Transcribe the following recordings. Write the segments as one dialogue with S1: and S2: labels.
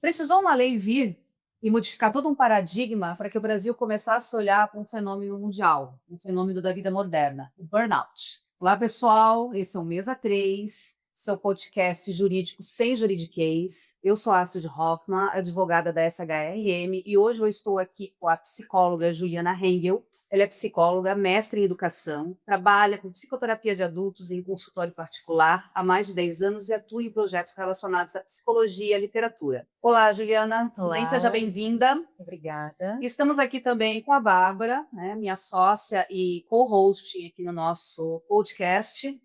S1: Precisou uma lei vir e modificar todo um paradigma para que o Brasil começasse a olhar para um fenômeno mundial, um fenômeno da vida moderna, o burnout. Olá, pessoal, esse é o Mesa 3, seu podcast jurídico sem juridiquês. Eu sou Astrid Hoffmann, advogada da SHRM, e hoje eu estou aqui com a psicóloga Juliana Hengel. Ela é psicóloga, mestre em educação, trabalha com psicoterapia de adultos em consultório particular há mais de 10 anos e atua em projetos relacionados à psicologia e à literatura. Olá, Juliana, tudo bem? Seja
S2: Olá,
S1: bem-vinda.
S2: obrigada.
S1: Estamos aqui também com a Bárbara, né, minha sócia e co-host aqui no nosso podcast.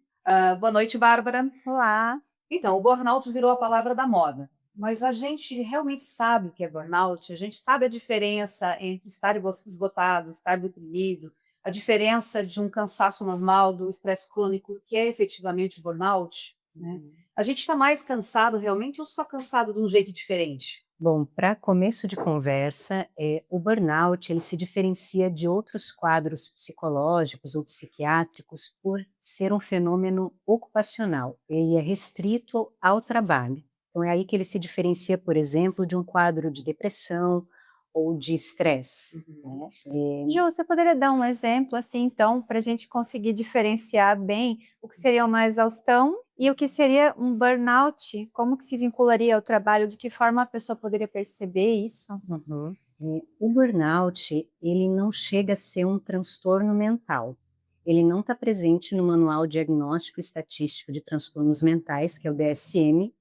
S1: Boa noite, Bárbara.
S2: Olá.
S1: Então, o burnout virou a palavra da moda, mas a gente realmente sabe o que é burnout, a gente sabe a diferença entre estar esgotado, estar deprimido, a diferença de um cansaço normal, do estresse crônico, que é efetivamente burnout, né? A gente está mais cansado realmente ou só cansado de um jeito diferente?
S2: Bom, para começo de conversa, o burnout ele se diferencia de outros quadros psicológicos ou psiquiátricos por ser um fenômeno ocupacional. Ele é restrito ao trabalho. Então é aí que ele se diferencia, por exemplo, de um quadro de depressão ou de estresse, né?
S3: Ju, você poderia dar um exemplo, assim, então, para a gente conseguir diferenciar bem o que seria uma exaustão e o que seria um burnout? Como que se vincularia ao trabalho? De que forma a pessoa poderia perceber isso?
S2: Uhum. O burnout, ele não chega a ser um transtorno mental. Ele não está presente no Manual Diagnóstico e Estatístico de Transtornos Mentais, que é o DSM,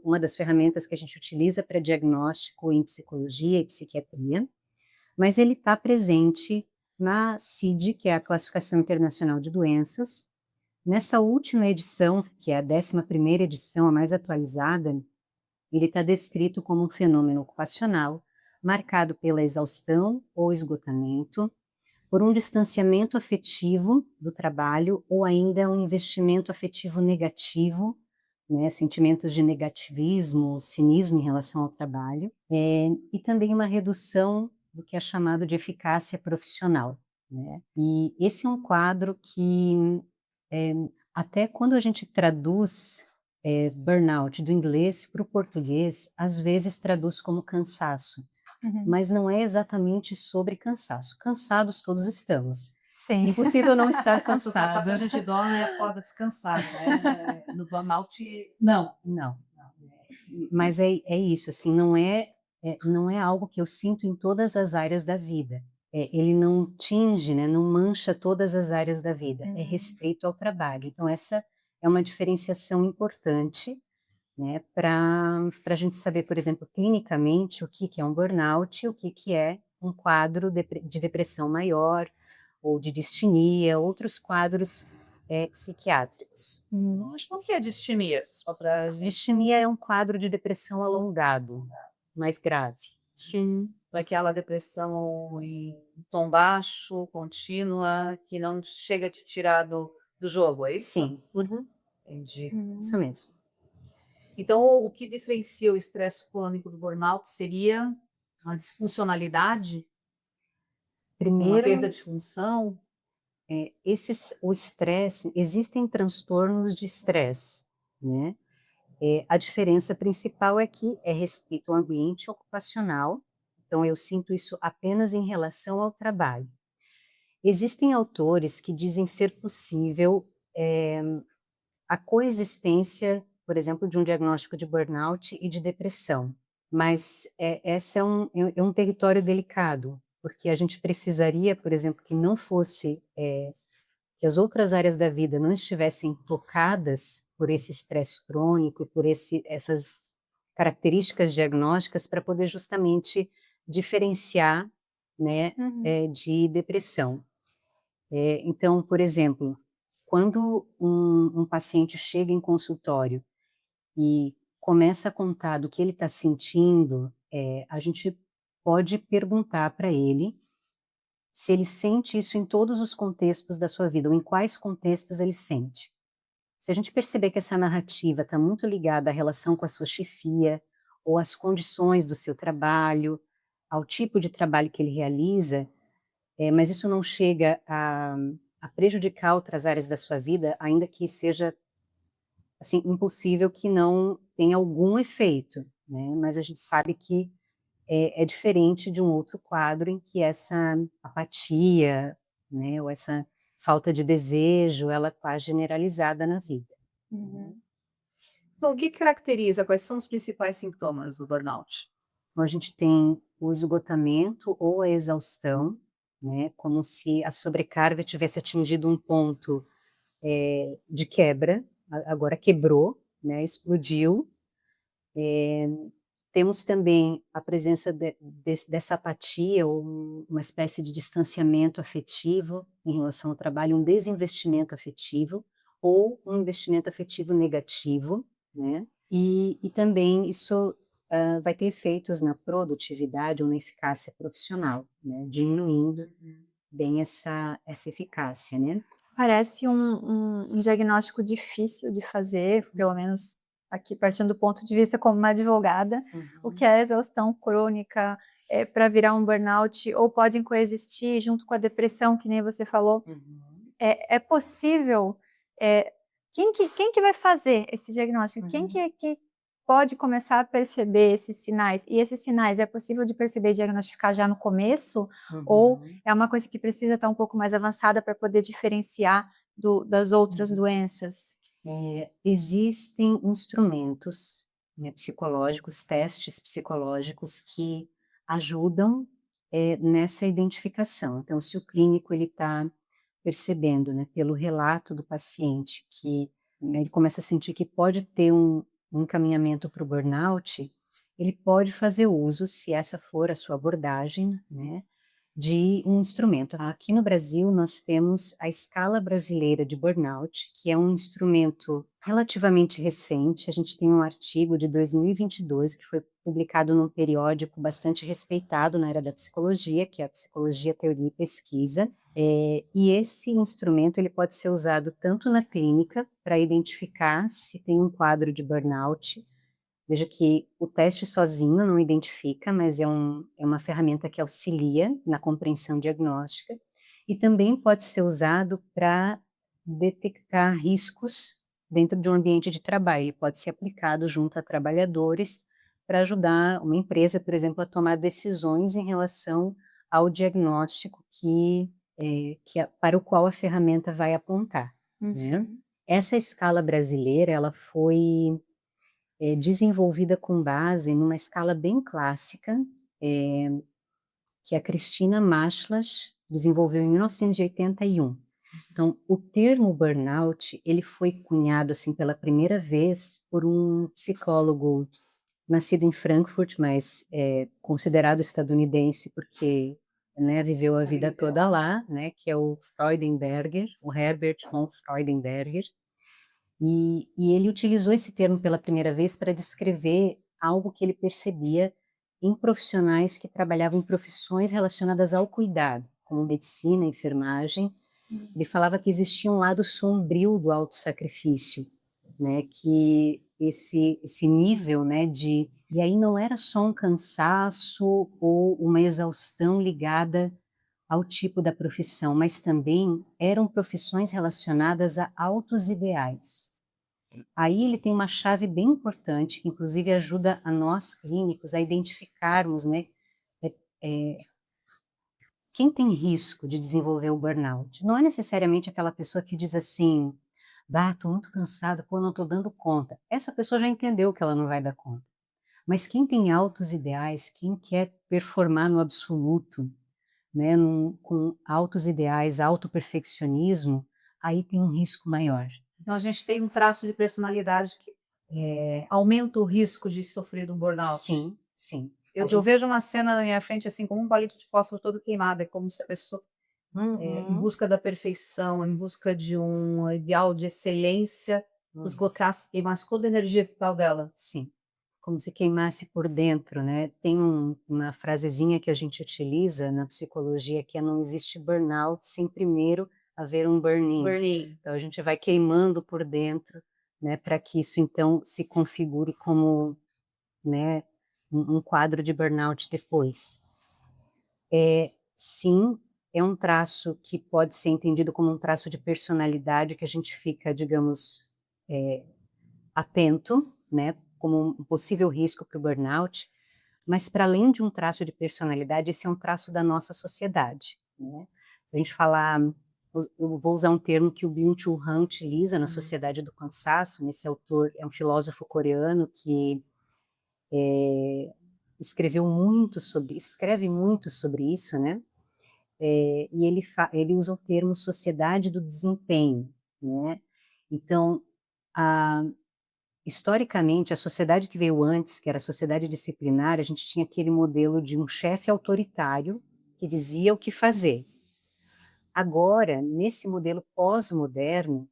S2: uma das ferramentas que a gente utiliza para diagnóstico em psicologia e psiquiatria, mas ele está presente na CID, que é a Classificação Internacional de Doenças. Nessa última edição, que é a 11ª edição, a mais atualizada, ele está descrito como um fenômeno ocupacional marcado pela exaustão ou esgotamento, por um distanciamento afetivo do trabalho ou ainda um investimento afetivo negativo, né, sentimentos de negativismo, cinismo em relação ao trabalho, e também uma redução do que é chamado de eficácia profissional, né? E esse é um quadro que, até quando a gente traduz burnout do inglês para o português, às vezes traduz como cansaço, mas não é exatamente sobre cansaço. Cansados todos estamos.
S3: Sim.
S2: Impossível não estar
S1: O cansaço a
S2: cansado.
S1: gente dorme e acorda descansado, né? No burnout, não.
S2: Não, mas é isso, assim, não é algo que eu sinto em todas as áreas da vida. Ele não tinge, né, não mancha todas as áreas da vida, é restrito ao trabalho. Então essa é uma diferenciação importante, né, para a gente saber, por exemplo, clinicamente, o que é um burnout e o que é um quadro de depressão maior, ou de distonia, outros quadros psiquiátricos.
S1: Mas o que é distimia? Só para gente.
S2: Distonia é um quadro de depressão alongado, mais grave.
S1: Aquela depressão em tom baixo, contínua, que não chega a te tirar do jogo, é isso?
S2: Sim,
S1: Entendi.
S2: isso mesmo.
S1: Então, o que diferencia o estresse crônico do burnout seria a disfuncionalidade, uma perda
S2: Primeiro,
S1: de função?
S2: o estresse, existem transtornos de estresse, né? A diferença principal é que é restrito ao ambiente ocupacional, então eu sinto isso apenas em relação ao trabalho. Existem autores que dizem ser possível a coexistência, por exemplo, de um diagnóstico de burnout e de depressão, mas esse é um território delicado, porque a gente precisaria, por exemplo, que não fosse, que as outras áreas da vida não estivessem tocadas por esse estresse crônico, por essas características diagnósticas para poder justamente diferenciar, né, de depressão. Então, por exemplo, quando um paciente chega em consultório e começa a contar do que ele está sentindo, a gente pode perguntar para ele se ele sente isso em todos os contextos da sua vida, ou em quais contextos ele sente. Se a gente perceber que essa narrativa está muito ligada à relação com a sua chefia, ou às condições do seu trabalho, ao tipo de trabalho que ele realiza, mas isso não chega a prejudicar outras áreas da sua vida, ainda que seja assim, impossível que não tenha algum efeito, né? Mas a gente sabe que é diferente de um outro quadro em que essa apatia, né, ou essa falta de desejo, ela está generalizada na vida.
S3: Uhum.
S1: Então, o que caracteriza? Quais são os principais sintomas do burnout?
S2: Então, a gente tem o esgotamento ou a exaustão, né, como se a sobrecarga tivesse atingido um ponto de quebra, agora quebrou, né, explodiu. Temos também a presença dessa apatia ou uma espécie de distanciamento afetivo em relação ao trabalho, um desinvestimento afetivo ou um investimento afetivo negativo, né? E também isso vai ter efeitos na produtividade ou na eficácia profissional, né? Diminuindo bem essa eficácia, né?
S3: Parece um diagnóstico difícil de fazer, pelo menos aqui partindo do ponto de vista como uma advogada, o que é a exaustão crônica para virar um burnout, ou podem coexistir junto com a depressão, que nem você falou. É possível, quem que vai fazer esse diagnóstico? Quem que pode começar a perceber esses sinais? E esses sinais é possível de perceber e diagnosticar já no começo? Ou é uma coisa que precisa estar um pouco mais avançada para poder diferenciar das outras doenças?
S2: Existem instrumentos, né, psicológicos, testes psicológicos que ajudam nessa identificação. Então, se o clínico ele está percebendo, né, pelo relato do paciente que, né, ele começa a sentir que pode ter um encaminhamento para o burnout, ele pode fazer uso, se essa for a sua abordagem, né, de um instrumento. Aqui no Brasil, nós temos a Escala Brasileira de Burnout, que é um instrumento relativamente recente. A gente tem um artigo de 2022 que foi publicado num periódico bastante respeitado na área da psicologia, que é a Psicologia, Teoria e Pesquisa. E esse instrumento ele pode ser usado tanto na clínica para identificar se tem um quadro de burnout. Veja que o teste sozinho não identifica, mas é uma ferramenta que auxilia na compreensão diagnóstica e também pode ser usado para detectar riscos dentro de um ambiente de trabalho. Ele pode ser aplicado junto a trabalhadores para ajudar uma empresa, por exemplo, a tomar decisões em relação ao diagnóstico para o qual a ferramenta vai apontar, né? Essa escala brasileira, ela foi desenvolvida com base numa escala bem clássica, que a Cristina Maslach desenvolveu em 1981. Então, o termo burnout, ele foi cunhado assim pela primeira vez por um psicólogo nascido em Frankfurt, mas considerado estadunidense porque, né, viveu a vida toda lá, né, que é o Freudenberger, o Herbert von Freudenberger. E ele utilizou esse termo pela primeira vez para descrever algo que ele percebia em profissionais que trabalhavam em profissões relacionadas ao cuidado, como medicina, enfermagem. Ele falava que existia um lado sombrio do autossacrifício, né, que esse nível, né, e aí não era só um cansaço ou uma exaustão ligada ao tipo da profissão, mas também eram profissões relacionadas a altos ideais. Aí ele tem uma chave bem importante, que inclusive ajuda a nós clínicos a identificarmos, né, quem tem risco de desenvolver o burnout. Não é necessariamente aquela pessoa que diz assim, bah, estou muito cansada, pô, não estou dando conta. Essa pessoa já entendeu que ela não vai dar conta. Mas quem tem altos ideais, quem quer performar no absoluto, né, com altos ideais, alto perfeccionismo, aí tem um risco maior.
S1: Então, a gente tem um traço de personalidade que aumenta o risco de sofrer de um burnout.
S2: Sim, sim.
S1: Eu vejo uma cena na minha frente, assim, como um palito de fósforo todo queimado, é como se a pessoa, em busca da perfeição, em busca de um ideal de excelência, esgotasse, queimasse toda a energia vital dela.
S2: Sim, como se queimasse por dentro, né? Tem uma frasezinha que a gente utiliza na psicologia que é não existe burnout sem primeiro haver um burn-in. Então a gente vai queimando por dentro, né, para que isso então se configure como, né, um quadro de burnout depois. Sim, é um traço que pode ser entendido como um traço de personalidade que a gente fica, digamos, atento, né, como um possível risco para o burnout, mas para além de um traço de personalidade, esse é um traço da nossa sociedade, né? Se a gente falar, eu vou usar um termo que o Byung-Chul Han utiliza na Sociedade do Cansaço. Esse autor é um filósofo coreano que escreve muito sobre isso, né? E ele usa o termo sociedade do desempenho, né? Então, historicamente, a sociedade que veio antes, que era a sociedade disciplinar, a gente tinha aquele modelo de um chefe autoritário que dizia o que fazer. Agora, nesse modelo pós-moderno,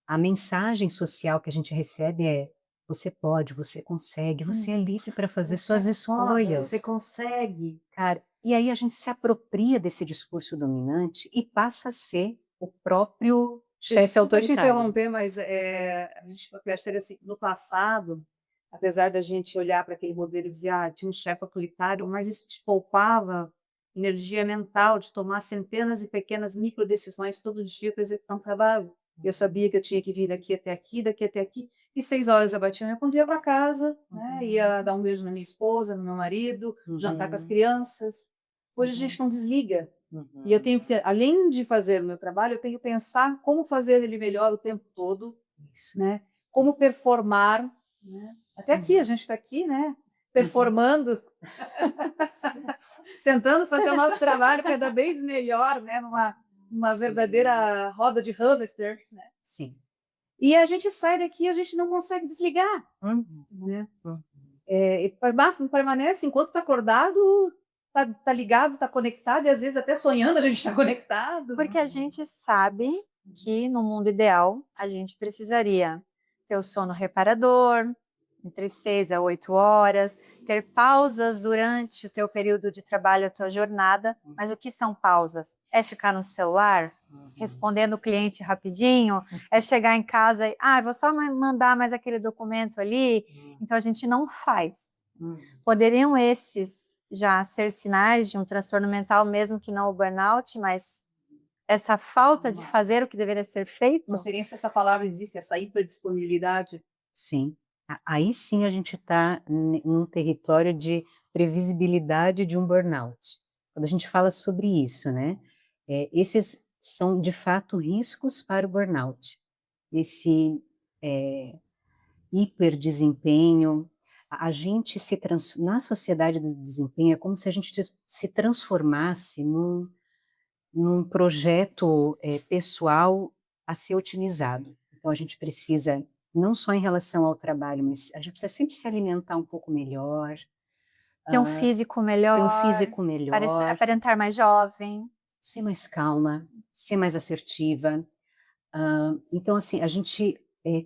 S2: a mensagem social que a gente recebe é: você pode, você consegue, você é livre para fazer suas escolhas.
S1: Você consegue.
S2: Cara, e aí a gente se apropria desse discurso dominante e passa a ser o próprio chefe
S1: Desculpa te
S2: autoritário.
S1: interromper, mas a gente percebe assim, no passado, apesar da gente olhar para aquele modelo e dizer, tinha um chefe autoritário, mas isso te poupava energia mental de tomar centenas de pequenas micro decisões todo dia para executar um trabalho. Eu sabia que eu tinha que vir daqui até aqui, daqui até aqui, e 6 horas eu batia minha ponta, ia para casa, né? Ia dar um beijo na minha esposa, no meu marido, jantar com as crianças. Hoje a gente não desliga. E eu tenho que, além de fazer o meu trabalho, eu tenho que pensar como fazer ele melhor o tempo todo, né? Como performar, né? Até aqui, a gente está aqui, né? Performando, tentando fazer o nosso trabalho cada vez melhor, né? Numa verdadeira roda de hamster, né?
S2: Sim.
S1: E a gente sai daqui, a gente não consegue desligar, né? Permanece enquanto está acordado, tá ligado, tá conectado, e às vezes até sonhando a gente está conectado.
S3: Porque a gente sabe que no mundo ideal a gente precisaria ter o sono reparador, entre 6 a 8 horas, ter pausas durante o teu período de trabalho, a tua jornada. Mas o que são pausas? É ficar no celular, respondendo o cliente rapidinho? É chegar em casa e, vou só mandar mais aquele documento ali? Então a gente não faz. Poderiam esses já ser sinais de um transtorno mental, mesmo que não o burnout, mas essa falta de fazer o que deveria ser feito?
S1: Não seria se essa palavra existe, essa hiperdisponibilidade?
S2: Sim. Aí sim a gente está num território de previsibilidade de um burnout. Quando a gente fala sobre isso, né? Esses são, de fato, riscos para o burnout. Esse hiperdesempenho. A gente na sociedade do desempenho é como se a gente se transformasse num projeto pessoal a ser otimizado. Então a gente precisa, não só em relação ao trabalho, mas a gente precisa sempre se alimentar um pouco melhor,
S3: Ter um físico melhor,
S2: ter um físico melhor,
S3: aparentar mais jovem,
S2: ser mais calma, ser mais assertiva. Então, assim, a gente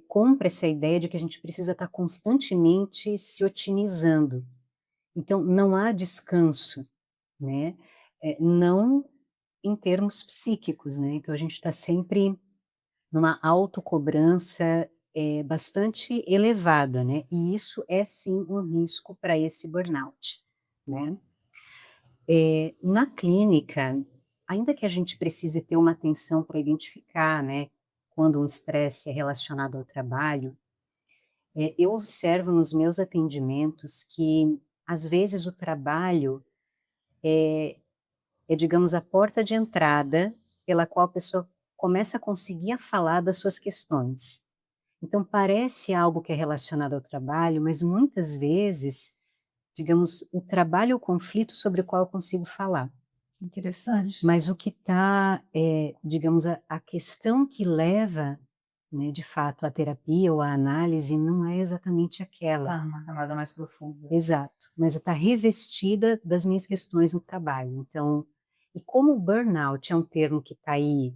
S2: compra essa ideia de que a gente precisa estar constantemente se otimizando. Então, não há descanso, né? Não em termos psíquicos, né? Então, a gente está sempre numa autocobrança bastante elevada, né? E isso é, sim, um risco para esse burnout, né? Na clínica, ainda que a gente precise ter uma atenção para identificar, né, quando um estresse é relacionado ao trabalho, eu observo nos meus atendimentos que, às vezes, o trabalho digamos, a porta de entrada pela qual a pessoa começa a conseguir a falar das suas questões. Então, parece algo que é relacionado ao trabalho, mas muitas vezes, digamos, o trabalho é o conflito sobre o qual eu consigo falar.
S1: Interessante.
S2: Mas o que está, digamos, a questão que leva, né, de fato, à terapia ou à análise não é exatamente aquela.
S1: Uma camada mais profunda.
S2: Exato, mas está revestida das minhas questões no trabalho. Então, e como o burnout é um termo que está aí...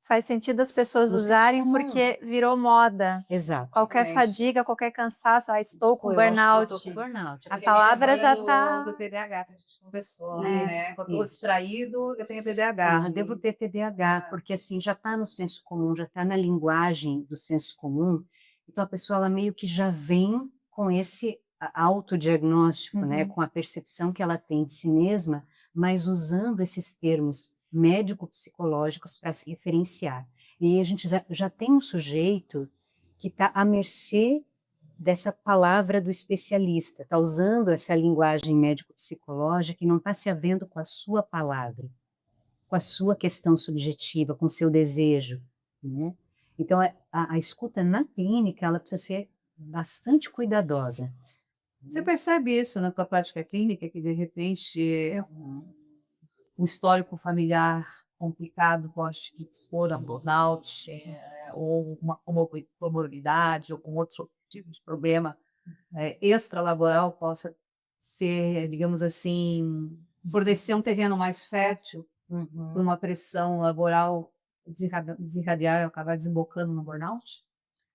S3: faz sentido as pessoas
S2: No senso
S3: usarem
S2: comum.
S3: porque virou moda.
S2: Exato.
S3: Qualquer fadiga, qualquer cansaço, estou com burnout.
S2: Eu estou com burnout.
S3: A palavra já está...
S1: do TDAH que a gente conversou,
S3: É.
S1: né? Quando eu estou distraído, eu tenho TDAH.
S2: Devo ter TDAH, porque assim, já está no senso comum, já está na linguagem do senso comum. Então, a pessoa, ela meio que já vem com esse autodiagnóstico, né? Com a percepção que ela tem de si mesma, mas usando esses termos médico-psicológicos para se referenciar. E aí a gente já tem um sujeito que está à mercê dessa palavra do especialista, está usando essa linguagem médico-psicológica e não está se havendo com a sua palavra, com a sua questão subjetiva, com o seu desejo, né? Então, a escuta na clínica, ela precisa ser bastante cuidadosa.
S1: Você percebe isso na tua prática clínica, que de repente um histórico familiar complicado pode te expor a burnout, ou uma comorbidade, ou com outro tipo de problema extralaboral possa ser, digamos assim, fornecer um terreno mais fértil para uma pressão laboral desencadear e acabar desembocando no burnout?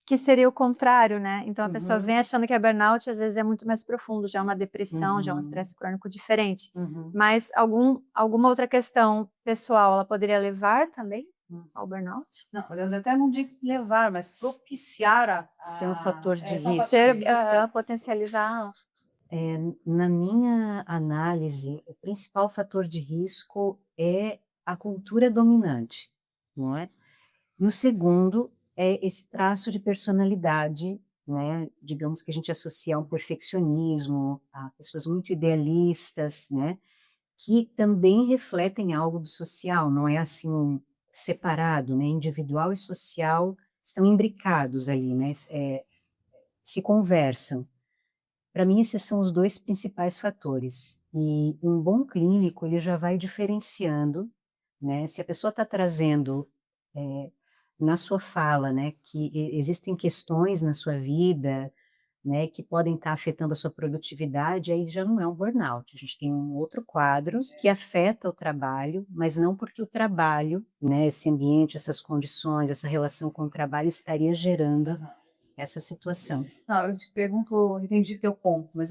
S3: Que seria o contrário, né? Então a pessoa vem achando que é burnout, às vezes é muito mais profundo, já é uma depressão, já é um estresse crônico diferente. Mas alguma outra questão pessoal, ela poderia levar também ao burnout?
S1: Não, eu até não digo levar, mas propiciar
S2: Ser um fator de
S1: essa
S2: risco.
S3: Potencializar.
S2: Na minha análise, o principal fator de risco é a cultura dominante, não é? E o segundo é esse traço de personalidade, né? Digamos que a gente associa a um perfeccionismo, a pessoas muito idealistas, né? Que também refletem algo do social, não é assim separado, né? Individual e social estão imbricados ali, né? Se conversam. Para mim, esses são os dois principais fatores. E um bom clínico, ele já vai diferenciando, né? Se a pessoa está trazendo na sua fala, né, que existem questões na sua vida, né, que podem estar afetando a sua produtividade, aí já não é um burnout. A gente tem um outro quadro que afeta o trabalho, mas não porque o trabalho, né, esse ambiente, essas condições, essa relação com o trabalho estaria gerando essa situação.
S1: Não, eu te pergunto, entendi teu ponto, mas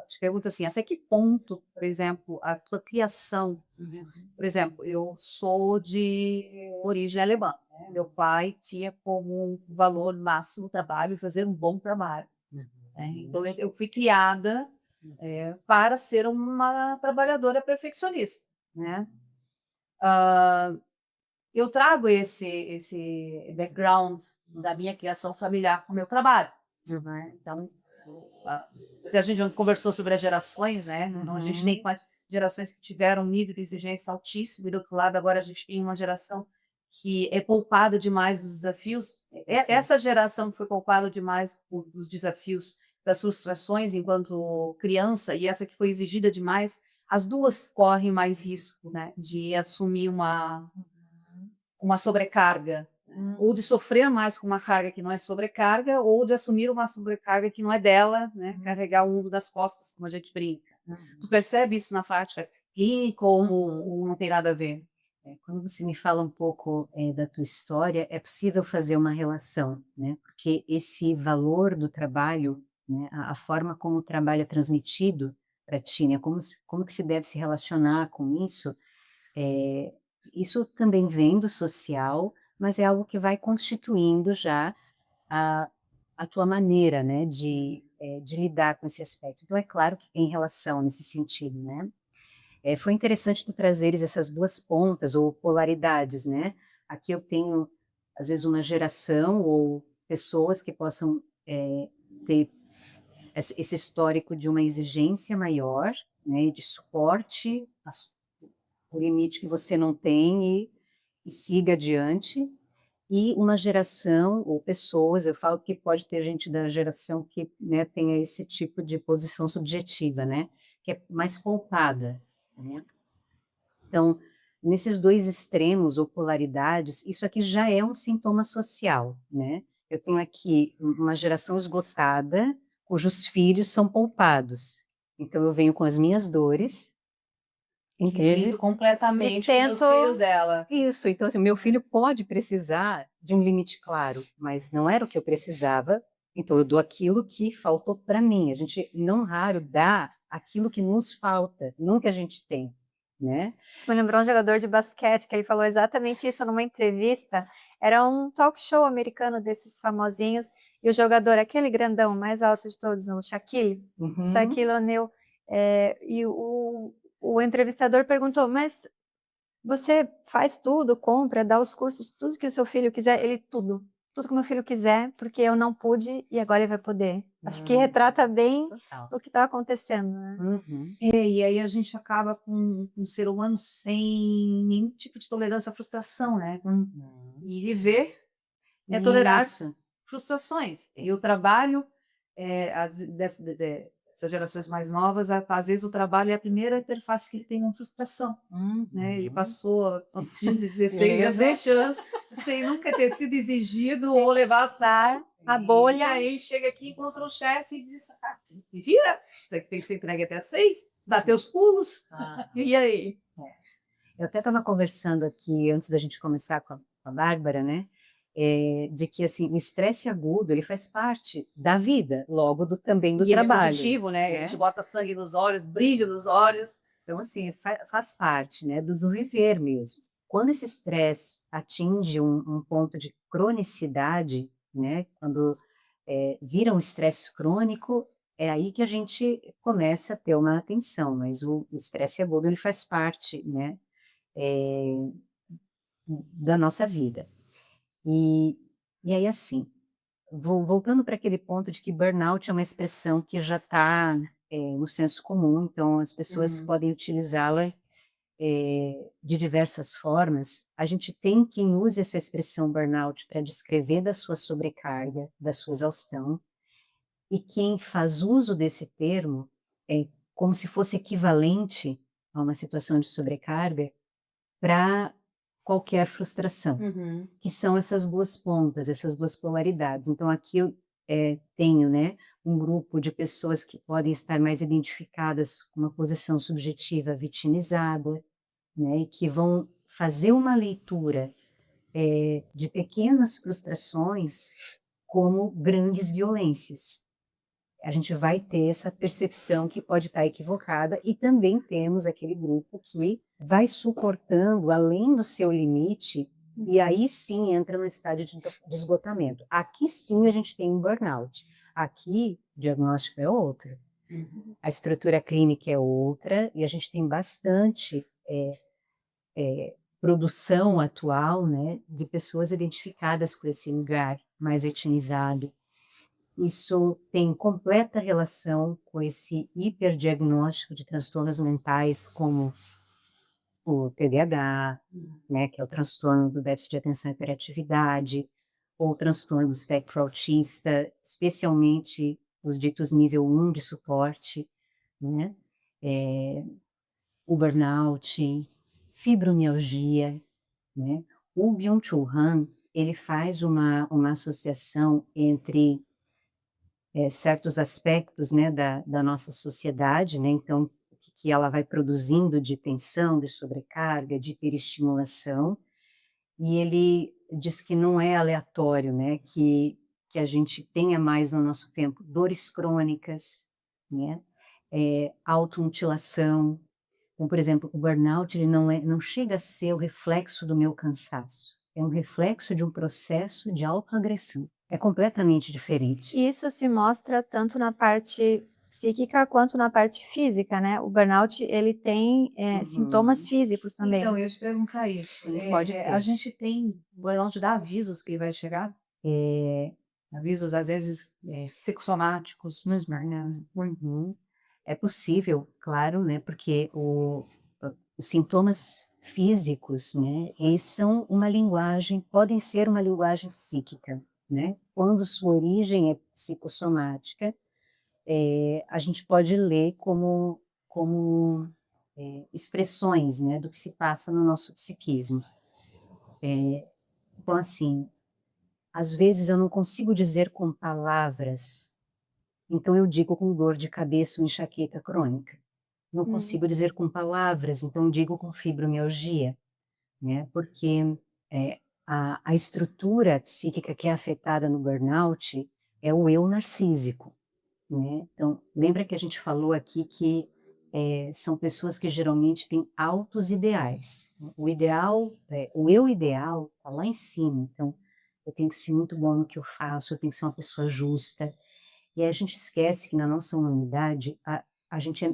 S1: te pergunto assim, até que ponto, por exemplo, a tua criação, por exemplo, eu sou de origem alemã, né? Meu pai tinha como um valor máximo o trabalho e fazer um bom trabalho, né? Então eu fui criada para ser uma trabalhadora perfeccionista, né? Eu trago esse background da minha criação familiar com o meu trabalho. Então, a gente conversou sobre as gerações, né? Então, a gente tem gerações que tiveram um nível de exigência altíssimo, e do outro lado, agora a gente tem uma geração que é poupada demais dos desafios. Essa geração que foi poupada demais dos desafios, das frustrações enquanto criança, e essa que foi exigida demais, as duas correm mais risco, né, de assumir uma sobrecarga, ou de sofrer mais com uma carga que não é sobrecarga, ou de assumir uma sobrecarga que não é dela, né? Carregar o mundo das costas, como a gente brinca. Tu percebe isso na faixa clínica ou não tem nada a ver?
S2: Quando você me fala um pouco da tua história, é possível fazer uma relação, né? Porque esse valor do trabalho, né? A forma como o trabalho é transmitido para ti, né? Como que se deve se relacionar com isso, isso também vem do social, mas é algo que vai constituindo já a tua maneira, né, de lidar com esse aspecto. Então, é claro que tem relação nesse sentido, né? Foi interessante tu trazeres essas duas pontas ou polaridades, né? Aqui eu tenho, às vezes, uma geração ou pessoas que possam ter esse histórico de uma exigência maior, né, de suporte, o limite que você não tem e siga adiante, e uma geração ou pessoas, eu falo que pode ter gente da geração que, né, tenha esse tipo de posição subjetiva, né, que é mais poupada, né? Então, nesses dois extremos ou polaridades, isso aqui já é um sintoma social, né? Eu tenho aqui uma geração esgotada, cujos filhos são poupados. Então, eu venho com as minhas dores, entende?
S1: Completamente
S3: E
S1: com os filhos dela.
S2: Isso, então assim, meu filho pode precisar de um limite claro, mas não era o que eu precisava, então eu dou aquilo que faltou para mim. A gente não raro dá aquilo que nos falta, não que a gente tem, né?
S3: Isso me lembrou um jogador de basquete, que ele falou exatamente isso numa entrevista. Era um talk show americano desses famosinhos, e o jogador, aquele grandão, mais alto de todos, o Shaquille O'Neal, e o entrevistador perguntou, mas você faz tudo, compra, dá os cursos, tudo que o seu filho quiser, ele tudo tudo que meu filho quiser, porque eu não pude e agora ele vai poder. Acho que
S2: Hum,
S3: retrata bem
S2: total.
S3: o que está acontecendo, né?
S2: Uhum.
S1: E aí a gente acaba com um ser humano sem nenhum tipo de tolerância à frustração, né?
S2: Uhum.
S1: E viver é tolerar
S2: Isso.
S1: frustrações. E o trabalho, dessas gerações mais novas, às vezes o trabalho é a primeira interface que ele tem com frustração, né? Ele
S2: Uhum.
S1: passou aos 15, 16,
S2: Beleza.
S1: 17 anos sem nunca ter sido exigido
S3: Sem
S1: ou levado
S3: passar a
S1: E
S3: bolha.
S1: aí chega aqui, encontra o chefe e diz: "Ah, te vira, você que tem que ser entregue até às 6, dá teus pulos."
S2: Ah.
S1: E aí?
S2: Eu até estava conversando aqui, antes da gente começar com a Bárbara, né? De que assim, o estresse agudo ele faz parte da vida, logo também do
S1: E ele é
S2: trabalho.
S1: produtivo, né? A
S2: né?
S1: gente bota sangue nos olhos, brilho nos olhos.
S2: Então, assim, faz parte, né, do viver mesmo. Quando esse estresse atinge um ponto de cronicidade, né, quando vira um estresse crônico, é aí que a gente começa a ter uma atenção, mas o estresse agudo ele faz parte, né, da nossa vida. E, e aí, assim, voltando para aquele ponto de que burnout é uma expressão que já está no senso comum, então as pessoas podem utilizá-la de diversas formas. A gente tem quem use essa expressão burnout para descrever da sua sobrecarga, da sua exaustão, e quem faz uso desse termo é como se fosse equivalente a uma situação de sobrecarga para qualquer frustração, que são essas duas pontas, essas duas polaridades. Então, aqui eu tenho, né, um grupo de pessoas que podem estar mais identificadas com uma posição subjetiva vitimizada, né, e que vão fazer uma leitura de pequenas frustrações como grandes violências. A gente vai ter essa percepção que pode estar equivocada, e também temos aquele grupo que vai suportando além do seu limite, e aí sim entra no estágio de esgotamento. Aqui sim a gente tem um burnout. Aqui o diagnóstico é outro, a estrutura clínica é outra, e a gente tem bastante produção atual, né, de pessoas identificadas com esse lugar mais etimizado. Isso tem completa relação com esse hiperdiagnóstico de transtornos mentais, como o TDAH, né, que é o transtorno do déficit de atenção e hiperatividade, ou o transtorno do espectro autista, especialmente os ditos nível 1 de suporte, né, o burnout, fibromialgia, né. O Byung-Chul Han, ele faz uma associação entre certos aspectos, né, da nossa sociedade, né, então, o que ela vai produzindo de tensão, de sobrecarga, de hiperestimulação, e ele diz que não é aleatório, né, que a gente tenha mais no nosso tempo dores crônicas, né, automutilação, como, por exemplo, o burnout, ele não chega a ser o reflexo do meu cansaço, é um reflexo de um processo de autoagressão. É completamente diferente.
S3: E isso se mostra tanto na parte psíquica quanto na parte física, né? O burnout, ele tem sintomas físicos também.
S1: Então, eu ia te perguntar isso.
S2: Sim, pode
S1: A
S2: ter.
S1: gente tem burnout dá avisos que vai chegar? Avisos, às vezes, psicossomáticos.
S2: Uhum. É possível, claro, né, porque os sintomas físicos, né, eles são uma linguagem, podem ser uma linguagem psíquica, né? Quando sua origem é psicossomática, a gente pode ler como expressões, né, do que se passa no nosso psiquismo. Então, assim, às vezes eu não consigo dizer com palavras, então eu digo com dor de cabeça ou enxaqueca crônica. Não consigo dizer com palavras, então digo com fibromialgia, né? Porque a estrutura psíquica que é afetada no burnout é o eu narcísico, né? Então, lembra que a gente falou aqui que são pessoas que geralmente têm altos ideais. O ideal, o eu ideal está lá em cima, então eu tenho que ser muito bom no que eu faço, eu tenho que ser uma pessoa justa. E aí a gente esquece que na nossa humanidade a gente é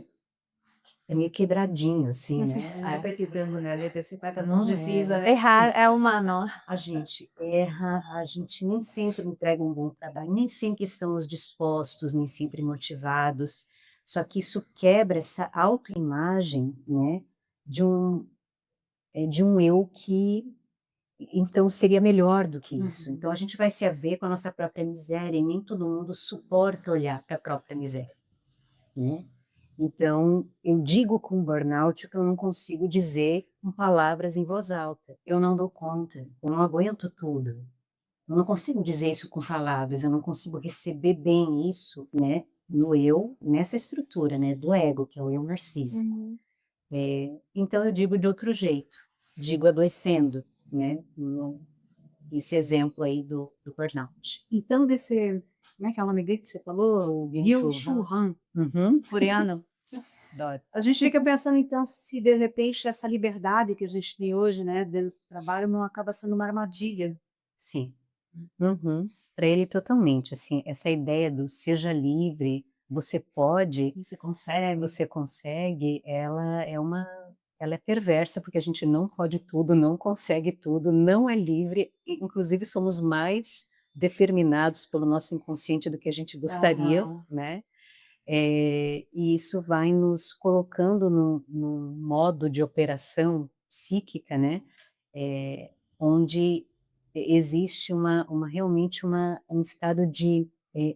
S2: é meio quebradinho, assim, né?
S1: É preto e branco, né? A letra 50
S2: Não
S1: não
S2: é.
S1: precisa, né?
S3: Errar é humano.
S2: A gente erra, a gente nem sempre entrega um bom trabalho, nem sempre estamos dispostos, nem sempre motivados. Só que isso quebra essa autoimagem, né, de um eu que, então, seria melhor do que isso. Então, a gente vai se haver com a nossa própria miséria e nem todo mundo suporta olhar para a própria miséria, né? Então, eu digo com burnout o que eu não consigo dizer com palavras em voz alta. Eu não dou conta, eu não aguento tudo. Eu não consigo dizer isso com palavras, eu não consigo receber bem isso, né, no eu, nessa estrutura, né, do ego, que é o eu narcísico. Então, eu digo de outro jeito, digo adoecendo, né, esse exemplo aí do burnout.
S1: Então, como é que é o nome dele que você falou? O Byung-Chul Han,
S2: Uhum.
S1: coreano.
S2: Adoro.
S1: A gente fica pensando, então, se de repente essa liberdade que a gente tem hoje, né, dentro do trabalho, não acaba sendo uma armadilha.
S2: Sim. Uhum. Para ele totalmente, assim, essa ideia do seja livre, você pode, você consegue, ela é perversa porque a gente não pode tudo, não consegue tudo, não é livre, e, inclusive somos mais determinados pelo nosso inconsciente do que a gente gostaria,
S1: Aham.
S2: né? E isso vai nos colocando num modo de operação psíquica, né? Onde existe realmente um estado de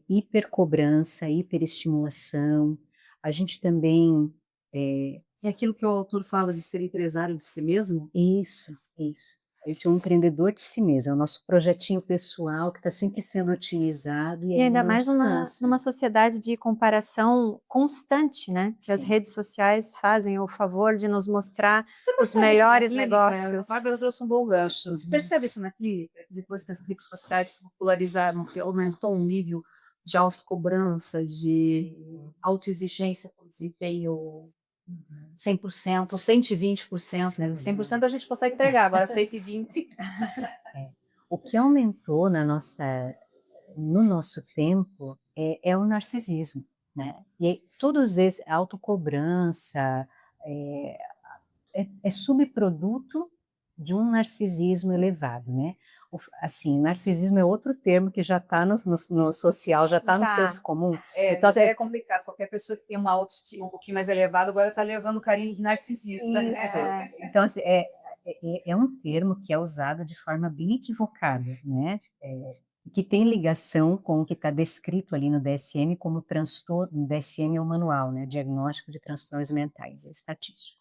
S2: hipercobrança, hiperestimulação. A gente também...
S1: É aquilo que o autor fala de ser empresário de si mesmo?
S2: Isso, isso. A gente é um empreendedor de si mesmo, é o nosso projetinho pessoal que está sempre sendo otimizado e
S3: E
S2: aí
S3: ainda
S2: não
S3: mais
S2: descansa.
S3: numa sociedade de comparação constante, né? Que as
S2: Sim.
S3: redes sociais fazem o favor de nos mostrar
S1: Você
S3: os
S1: percebe isso na
S3: melhores
S1: clínica?
S3: negócios.
S1: A Bárbara trouxe um bom gancho. Você percebe isso na clínica? Depois que as redes sociais se popularizaram, que aumentou um nível de autocobrança, de autoexigência por desempenho 100%, 120%, né? 100% a gente consegue entregar, agora 120%.
S2: O que aumentou no nosso tempo é o narcisismo, né? E aí, todos esses, a autocobrança, é, é subproduto de um narcisismo elevado, né? Assim, narcisismo é outro termo que já está no social, já está no
S3: Já.
S2: senso comum.
S1: É,
S2: Então,
S1: isso aí é complicado. Qualquer pessoa que tem uma autoestima um pouquinho mais elevada agora está levando o carinho de narcisista.
S2: Isso.
S1: Né?
S2: Então, assim, é um termo que é usado de forma bem equivocada, né? Que tem ligação com o que está descrito ali no DSM como transtorno. O DSM é o manual, né? Diagnóstico de transtornos mentais, é estatístico.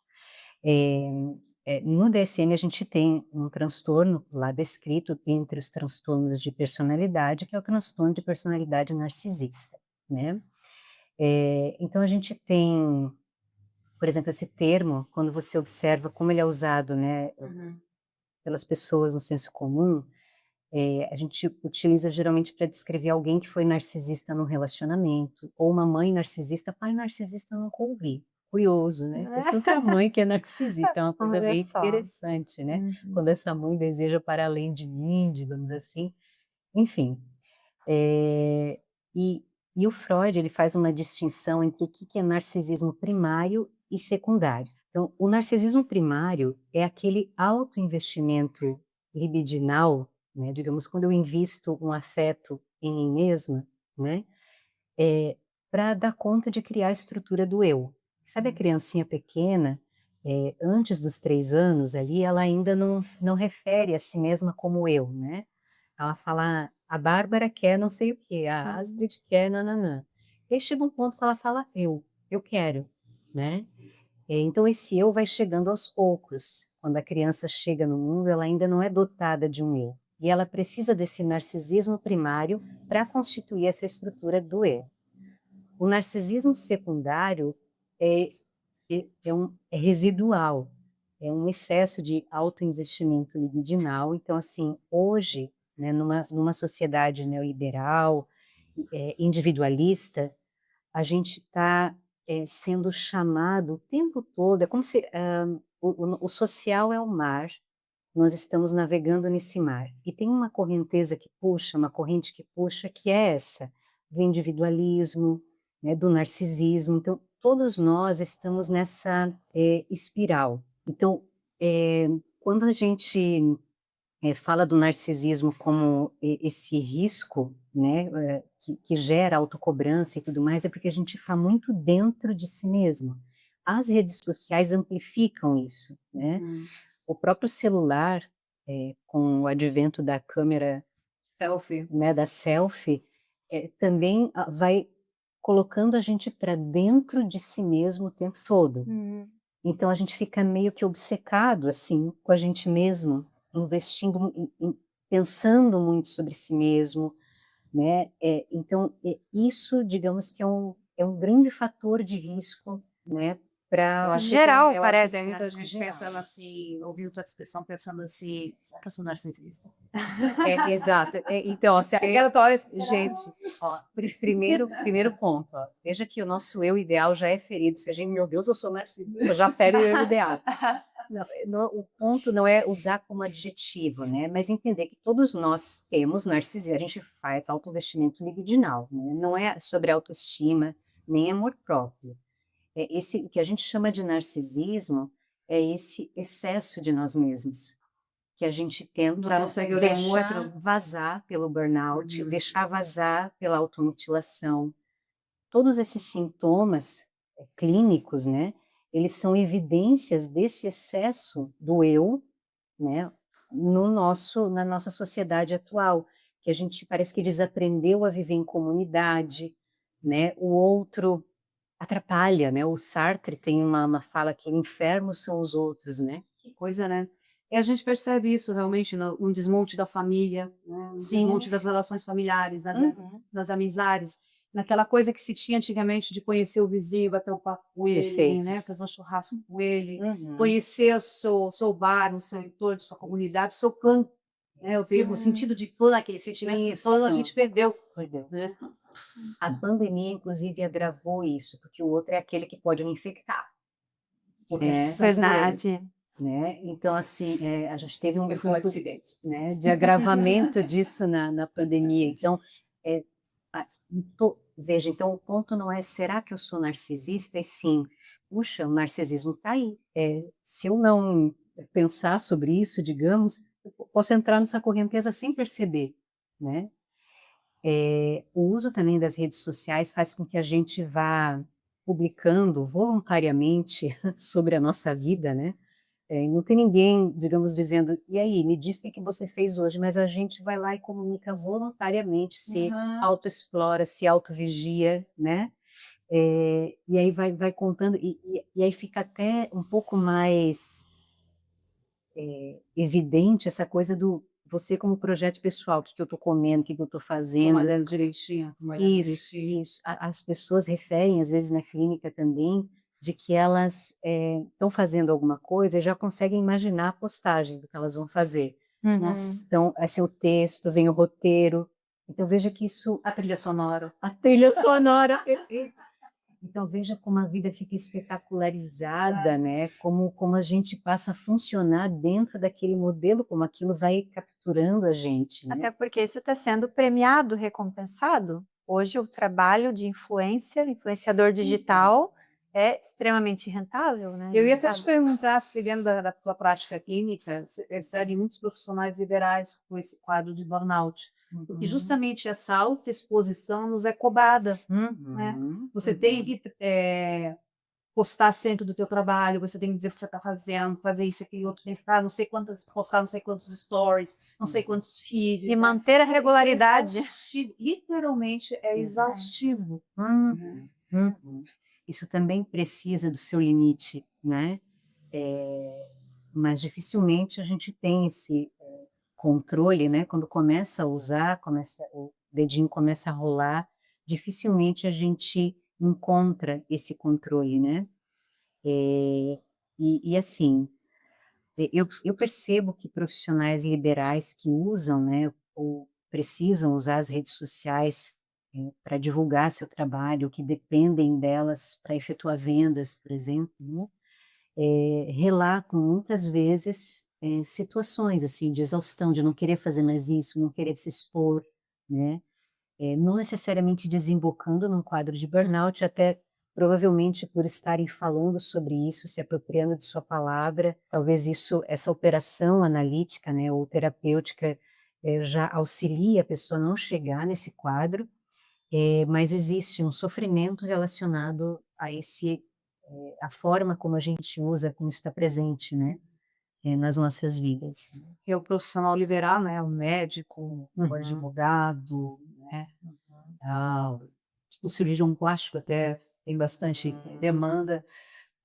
S2: No DSM a gente tem um transtorno lá descrito entre os transtornos de personalidade, que é o transtorno de personalidade narcisista, né? Então a gente tem, por exemplo, esse termo, quando você observa como ele é usado, né, pelas pessoas no senso comum, a gente utiliza geralmente para descrever alguém que foi narcisista no relacionamento, ou uma mãe narcisista. Pai narcisista eu nunca ouvi. Curioso, né? Essa outra mãe que é narcisista, é uma coisa
S3: Olha
S2: bem
S3: só.
S2: interessante, né? Quando essa mãe deseja para além de mim, digamos assim. Enfim, é, e, e o Freud ele faz uma distinção entre o que é narcisismo primário e secundário. Então, o narcisismo primário é aquele autoinvestimento libidinal, né? Digamos, quando eu invisto um afeto em mim mesma, né? Para dar conta de criar a estrutura do eu. Sabe a criancinha pequena, antes dos 3 anos ali, ela ainda não refere a si mesma como eu, né? Ela fala, a Bárbara quer não sei o quê, a Astrid quer nananã. E aí chega um ponto que ela fala, eu quero, né? Então esse eu vai chegando aos poucos. Quando a criança chega no mundo, ela ainda não é dotada de um eu. E ela precisa desse narcisismo primário para constituir essa estrutura do eu. O narcisismo secundário é, é residual, é um excesso de autoinvestimento libidinal. Então, assim, hoje, né, numa sociedade neoliberal, individualista, a gente está sendo chamado o tempo todo, é como se o social é o mar, nós estamos navegando nesse mar, e tem uma correnteza que puxa, uma corrente que puxa, que é essa, do individualismo, né, do narcisismo. Então, todos nós estamos nessa espiral. Então, quando a gente fala do narcisismo como esse risco, né, que gera autocobrança e tudo mais, é porque a gente está muito dentro de si mesmo. As redes sociais amplificam isso, né? O próprio celular, com o advento da câmera,
S1: Selfie.
S2: né, da selfie, também vai colocando a gente para dentro de si mesmo o tempo todo. Então a gente fica meio que obcecado assim com a gente mesmo, investindo, pensando muito sobre si mesmo, né? Então isso, digamos que é um grande fator de risco, né?
S1: Eu
S2: Para
S1: acho
S3: Geral,
S1: eu acho que
S3: parece,
S1: tem muita
S3: né?
S1: gente
S2: Geral.
S1: pensando assim, ouvindo tua descrição, pensando assim, será que eu sou narcisista?
S2: Exato. Então, assim,
S1: Aquela tua
S2: gente, ó, primeiro ponto, ó, veja que o nosso eu ideal já é ferido. Se a gente, meu Deus, eu sou narcisista, já fere o eu ideal. O ponto não é usar como adjetivo, né? Mas entender que todos nós temos narcisismo, a gente faz autoinvestimento libidinal, né? Não é sobre autoestima, nem amor próprio. Esse que a gente chama de narcisismo é esse excesso de nós mesmos, que a gente tenta
S1: Já não segue o nenhum
S2: deixar
S1: outro.
S2: vazar pelo burnout, deixar vazar pela automutilação. Todos esses sintomas clínicos, né, eles são evidências desse excesso do eu, né, na nossa sociedade atual, que a gente parece que desaprendeu a viver em comunidade, né, o outro atrapalha, né, o Sartre tem uma fala que infernos são os outros, né.
S1: Que coisa, né? E a gente percebe isso realmente no desmonte da família, né? No desmonte das relações familiares, das amizades, naquela coisa que se tinha antigamente de conhecer o vizinho, bater um papo com ele,
S2: Perfeito.
S1: né? Fazer um churrasco com ele, conhecer o seu bar, o seu entorno, sua comunidade, o seu clã, né? O sentido de clã, aquele sentimento de clã, a gente perdeu.
S2: Perdeu. A pandemia, inclusive, agravou isso, porque o outro é aquele que pode me infectar.
S3: Verdade.
S2: Né? Então, assim, a gente teve um
S1: Foi um
S2: ponto,
S1: acidente.
S2: né, de agravamento disso na pandemia. Então, veja, então o ponto não é será que eu sou narcisista? E sim, puxa, o narcisismo está aí. Se eu não pensar sobre isso, digamos, eu posso entrar nessa correnteza sem perceber, né? O uso também das redes sociais faz com que a gente vá publicando voluntariamente sobre a nossa vida, né? Não tem ninguém, digamos, dizendo, e aí, me diz o que você fez hoje, mas a gente vai lá e comunica voluntariamente, se autoexplora, se autovigia, né? E aí vai contando, e aí fica até um pouco mais evidente essa coisa do você como projeto pessoal, o que eu estou comendo, o que eu estou fazendo.
S1: Trabalhando direitinho.
S2: Isso. As pessoas referem, às vezes na clínica também, de que elas estão fazendo alguma coisa e já conseguem imaginar a postagem do que elas vão fazer.
S1: Nossa.
S2: Então, esse é o texto, vem o roteiro. Então, veja que isso...
S1: A trilha sonora.
S2: A trilha sonora. Então, veja como a vida fica espetacularizada, né? Como a gente passa a funcionar dentro daquele modelo, como aquilo vai capturando a gente, né?
S3: Até porque isso está sendo premiado, recompensado. Hoje o trabalho de influenciador digital é extremamente rentável, né?
S1: Eu ia até te perguntar se dentro da tua prática clínica, você percebe muitos profissionais liberais com esse quadro de burnout. Porque justamente essa autoexposição nos é cobrada, né? Você tem que postar sempre do teu trabalho, você tem que dizer o que você está fazendo, fazer isso, aquilo, outro, tem que estar, postar não sei quantos stories, não sei quantos feeds.
S3: E manter a regularidade.
S1: Literalmente é exaustivo.
S2: Isso também precisa do seu limite, né? Mas dificilmente a gente tem esse controle, né? Quando começa a usar, o dedinho começa a rolar, dificilmente a gente encontra esse controle, né? E assim, eu percebo que profissionais liberais que usam, né, ou precisam usar as redes sociais para divulgar seu trabalho, que dependem delas para efetuar vendas, por exemplo, né, relatam muitas vezes situações assim de exaustão, de não querer fazer mais isso, não querer se expor, né, não necessariamente desembocando num quadro de burnout, até provavelmente por estarem falando sobre isso, se apropriando de sua palavra, talvez essa operação analítica, né, ou terapêutica, já auxilia a pessoa a não chegar nesse quadro, mas existe um sofrimento relacionado a a forma como a gente usa, como isso está presente, né, nas nossas vidas.
S1: Que é o profissional liberal, né? O médico, o
S2: Uhum.
S1: advogado, né? O cirurgião plástico até tem bastante demanda.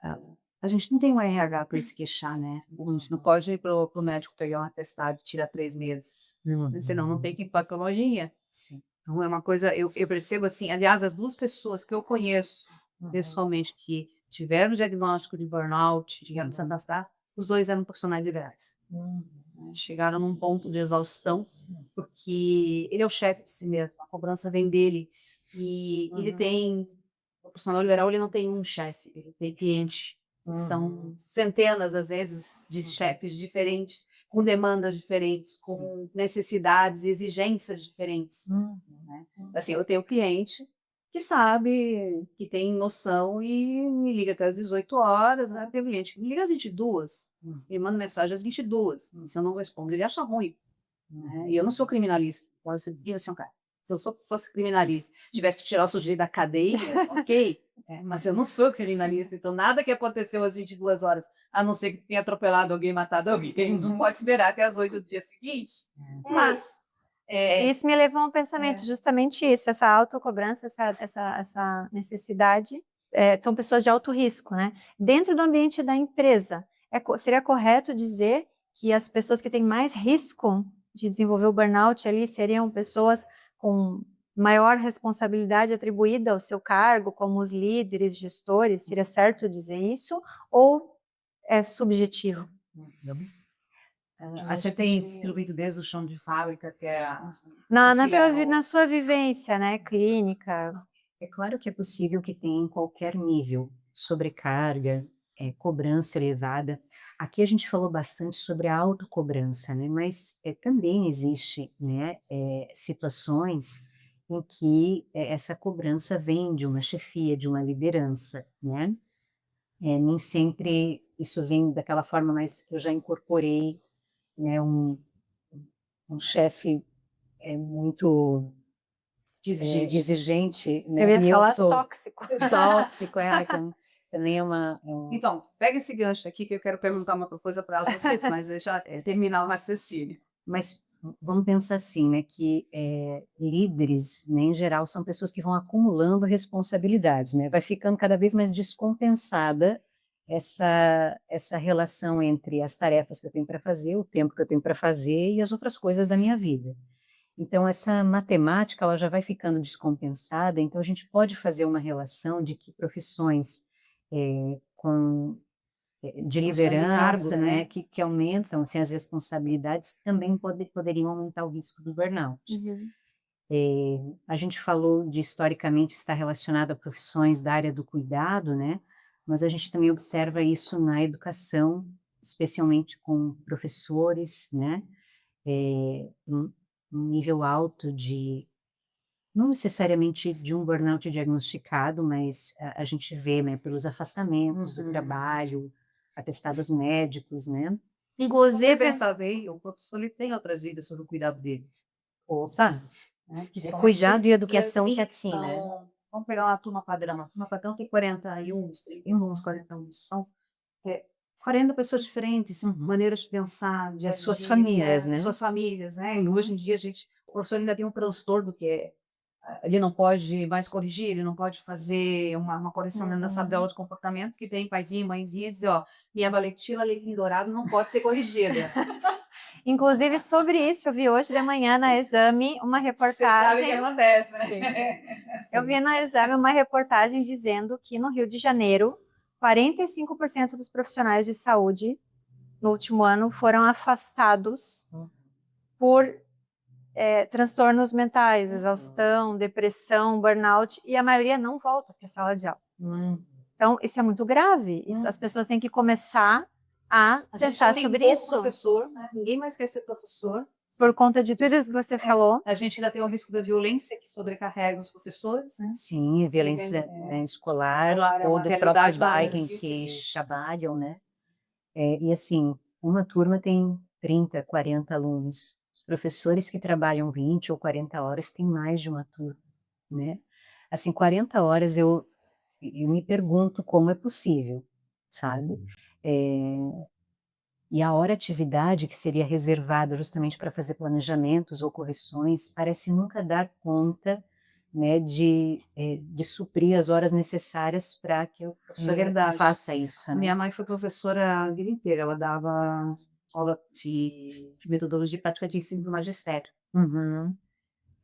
S1: Ah, a gente não tem um RH para se queixar, né? A gente não pode ir pro médico pegar um atestado e tirar 3 meses. Senão não tem que ir para patologia.
S2: Sim.
S1: Então é uma coisa, eu percebo assim, aliás, as 2 pessoas que eu conheço pessoalmente que tiveram diagnóstico de burnout, tiveram que se afastar, os 2 eram profissionais liberais. Né? Chegaram num ponto de exaustão, porque ele é o chefe de si mesmo, a cobrança vem dele, e ele tem, o profissional liberal ele não tem um chefe, ele tem cliente, são centenas às vezes de chefes diferentes, com demandas diferentes, com necessidades, exigências diferentes. Né? Assim, eu tenho cliente que sabe, que tem noção e me liga até às 18 horas, né? Tem cliente que me liga às 22, me manda mensagem às 22. Se eu não respondo, ele acha ruim. Né? E eu não sou criminalista. Pode ser assim, cara. Se eu fosse criminalista, tivesse que tirar o sujeito da cadeia, ok. Mas eu não sou criminalista, então nada que aconteceu às 22 horas, a não ser que tenha atropelado alguém, matado alguém, não pode esperar até às 8 do dia seguinte. Mas
S3: Isso me levou a um pensamento, justamente isso, essa autocobrança, essa necessidade, são pessoas de alto risco, né? Dentro do ambiente da empresa, seria correto dizer que as pessoas que têm mais risco de desenvolver o burnout ali seriam pessoas com maior responsabilidade atribuída ao seu cargo, como os líderes, gestores, seria certo dizer isso? Ou é subjetivo?
S1: você tem distribuído desde o chão de fábrica até
S3: Na sua vivência, né, clínica.
S2: É claro que é possível que tenha em qualquer nível, sobrecarga, cobrança elevada. Aqui a gente falou bastante sobre a autocobrança, né? Mas também existe, né, situações em que essa cobrança vem de uma chefia, de uma liderança, né? Nem sempre isso vem daquela forma, mas que eu já incorporei, né, um chefe muito exigente, né?
S3: Eu ia
S2: E
S3: falar
S2: sou
S3: tóxico.
S2: tóxico, também
S1: Então, pega esse gancho aqui que eu quero perguntar uma coisa para vocês, mas eu já terminar o raciocínio.
S2: Mas vamos pensar assim, né, que líderes, né, em geral, são pessoas que vão acumulando responsabilidades, né? Vai ficando cada vez mais descompensada essa relação entre as tarefas que eu tenho para fazer, o tempo que eu tenho para fazer e as outras coisas da minha vida. Então, essa matemática ela já vai ficando descompensada, então a gente pode fazer uma relação de que profissões de liderança, né, que aumentam assim, as responsabilidades, também poderiam aumentar o risco do burnout. A gente falou de historicamente estar relacionado a profissões da área do cuidado, né, mas a gente também observa isso na educação, especialmente com professores, né, um nível alto não necessariamente de um burnout diagnosticado, mas a gente vê, né, pelos afastamentos do trabalho, atestados médicos, né?
S1: Inclusive, pensa bem, o professor ele tem outras vidas sobre o cuidado dele.
S2: Opa,
S1: Né?
S2: cuidado e educação que assim, né?
S1: Vamos pegar uma turma padrão. Uma turma padrão tem 41, 31, 41. São 40 pessoas diferentes, maneiras de pensar, de
S2: suas famílias, né?
S1: Suas famílias, né? E hoje em dia o professor ainda tem um transtorno que ele não pode mais corrigir, ele não pode fazer uma correção dentro da sala de aula de comportamento, que vem paizinho, mãezinha e diz, ó, minha valetila, leitinho dourado, não pode ser corrigida.
S3: Inclusive, sobre isso, eu vi hoje de manhã na Exame uma reportagem.
S1: Você sabe o que acontece, né?
S3: Eu vi na Exame uma reportagem dizendo que no Rio de Janeiro, 45% dos profissionais de saúde no último ano foram afastados por transtornos mentais, exaustão, depressão, burnout, e a maioria não volta para a sala de aula. Então, isso é muito grave. As pessoas têm que começar a pensar sobre isso.
S1: Professor, né? Ninguém mais quer ser professor.
S3: Por conta de tudo isso que você falou.
S1: A gente ainda tem o risco da violência que sobrecarrega os professores, né?
S2: Sim, violência escolar
S1: Escolar é
S2: ou
S1: uma
S2: do
S1: realidade
S2: próprio
S1: no
S2: bairro em
S1: Brasil.
S2: que trabalham, né? E assim, uma turma tem 30, 40 alunos. Os professores que trabalham 20 ou 40 horas têm mais de uma turma, né? Assim, 40 horas eu me pergunto como é possível, sabe? E a hora atividade que seria reservada justamente para fazer planejamentos ou correções parece nunca dar conta, né, de suprir as horas necessárias para que o professor
S1: verdade.
S2: faça isso, né?
S1: Minha mãe foi professora a vida inteira, ela dava aula de metodologia e prática de ensino do magistério.
S2: Uhum,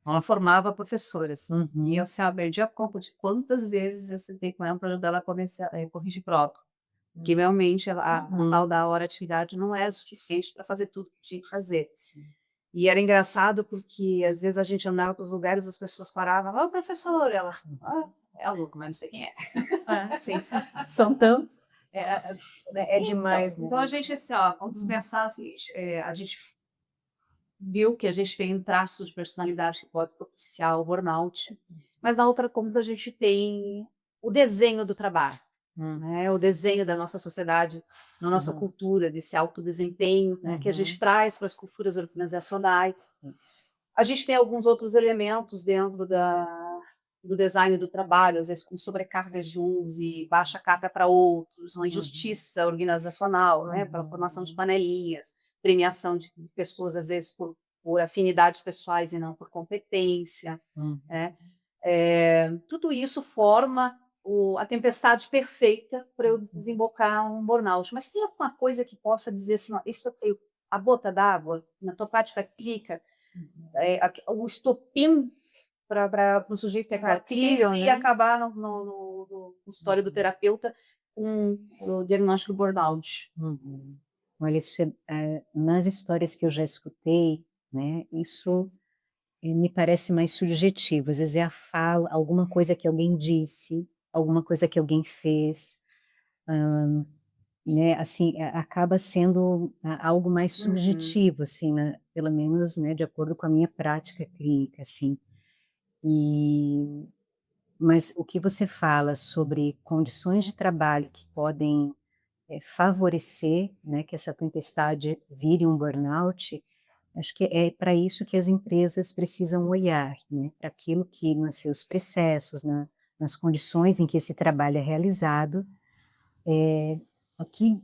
S1: Ela formava professoras. E
S2: uhum,
S1: eu assim, perdi a conta de quantas vezes eu sentei com ela para ajudar ela a corrigir prova. Que realmente a tal da hora atividade não é suficiente para fazer tudo que tinha que fazer. E era engraçado porque às vezes a gente andava para os lugares, as pessoas paravam, ô professor, ela, é aluno, mas não sei quem é.
S2: sim. São tantos. É demais, né?
S1: Então a gente, assim, ó, vamos pensar o seguinte, a gente viu que a gente tem traços de personalidade que pode propiciar o burnout, mas a outra ponta a gente tem o desenho do trabalho, né? O desenho da nossa sociedade, da nossa cultura, desse autodesempenho, né? Que a gente traz para as culturas organizacionais.
S2: Isso.
S1: A gente tem alguns outros elementos dentro do design do trabalho, às vezes com sobrecargas de uns e baixa carga para outros, uma injustiça organizacional, né? Pela formação de panelinhas, premiação de pessoas, às vezes, por afinidades pessoais e não por competência, né? Tudo isso forma a tempestade perfeita para eu desembocar um burnout. Mas tem alguma coisa que possa dizer assim, ó, isso é a gota d'água na tua prática clínica, o estopim para o sujeito ter crise e acabar no consultório do terapeuta com o diagnóstico do burnout.
S2: Olha, isso nas histórias que eu já escutei, né, isso me parece mais subjetivo. Às vezes é a fala, alguma coisa que alguém disse, alguma coisa que alguém fez, né, assim, acaba sendo algo mais subjetivo, assim, né, pelo menos, né, de acordo com a minha prática clínica, assim. Mas o que você fala sobre condições de trabalho que podem favorecer, né, que essa tempestade vire um burnout, acho que é para isso que as empresas precisam olhar, né, para aquilo que nos seus processos, nas condições em que esse trabalho é realizado,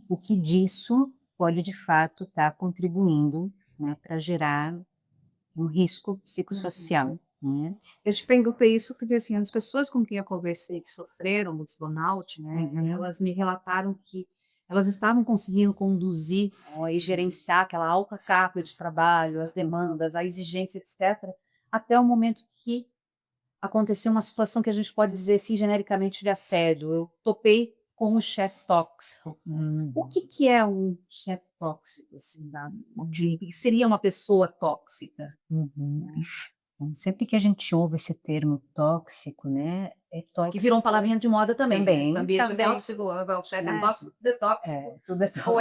S2: o que disso pode de fato estar contribuindo, né, para gerar um risco psicossocial, né?
S1: Eu te perguntei isso porque, assim, as pessoas com quem eu conversei que sofreram do burnout, né, elas me relataram que elas estavam conseguindo conduzir e gerenciar aquela alta carga de trabalho, as demandas, a exigência, etc., até o momento que aconteceu uma situação que a gente pode dizer, assim, genericamente de assédio. Eu topei com um chefe tóxico. O que é um chefe tóxico, assim, o que seria uma pessoa tóxica?
S2: Então, sempre que a gente ouve esse termo tóxico, né, é tóxico.
S1: Que virou uma palavrinha de moda também.
S2: Também.
S1: O ambiente
S3: Também.
S1: tóxico, o chefe é tóxico, detox.
S2: Tudo é tóxico.
S3: O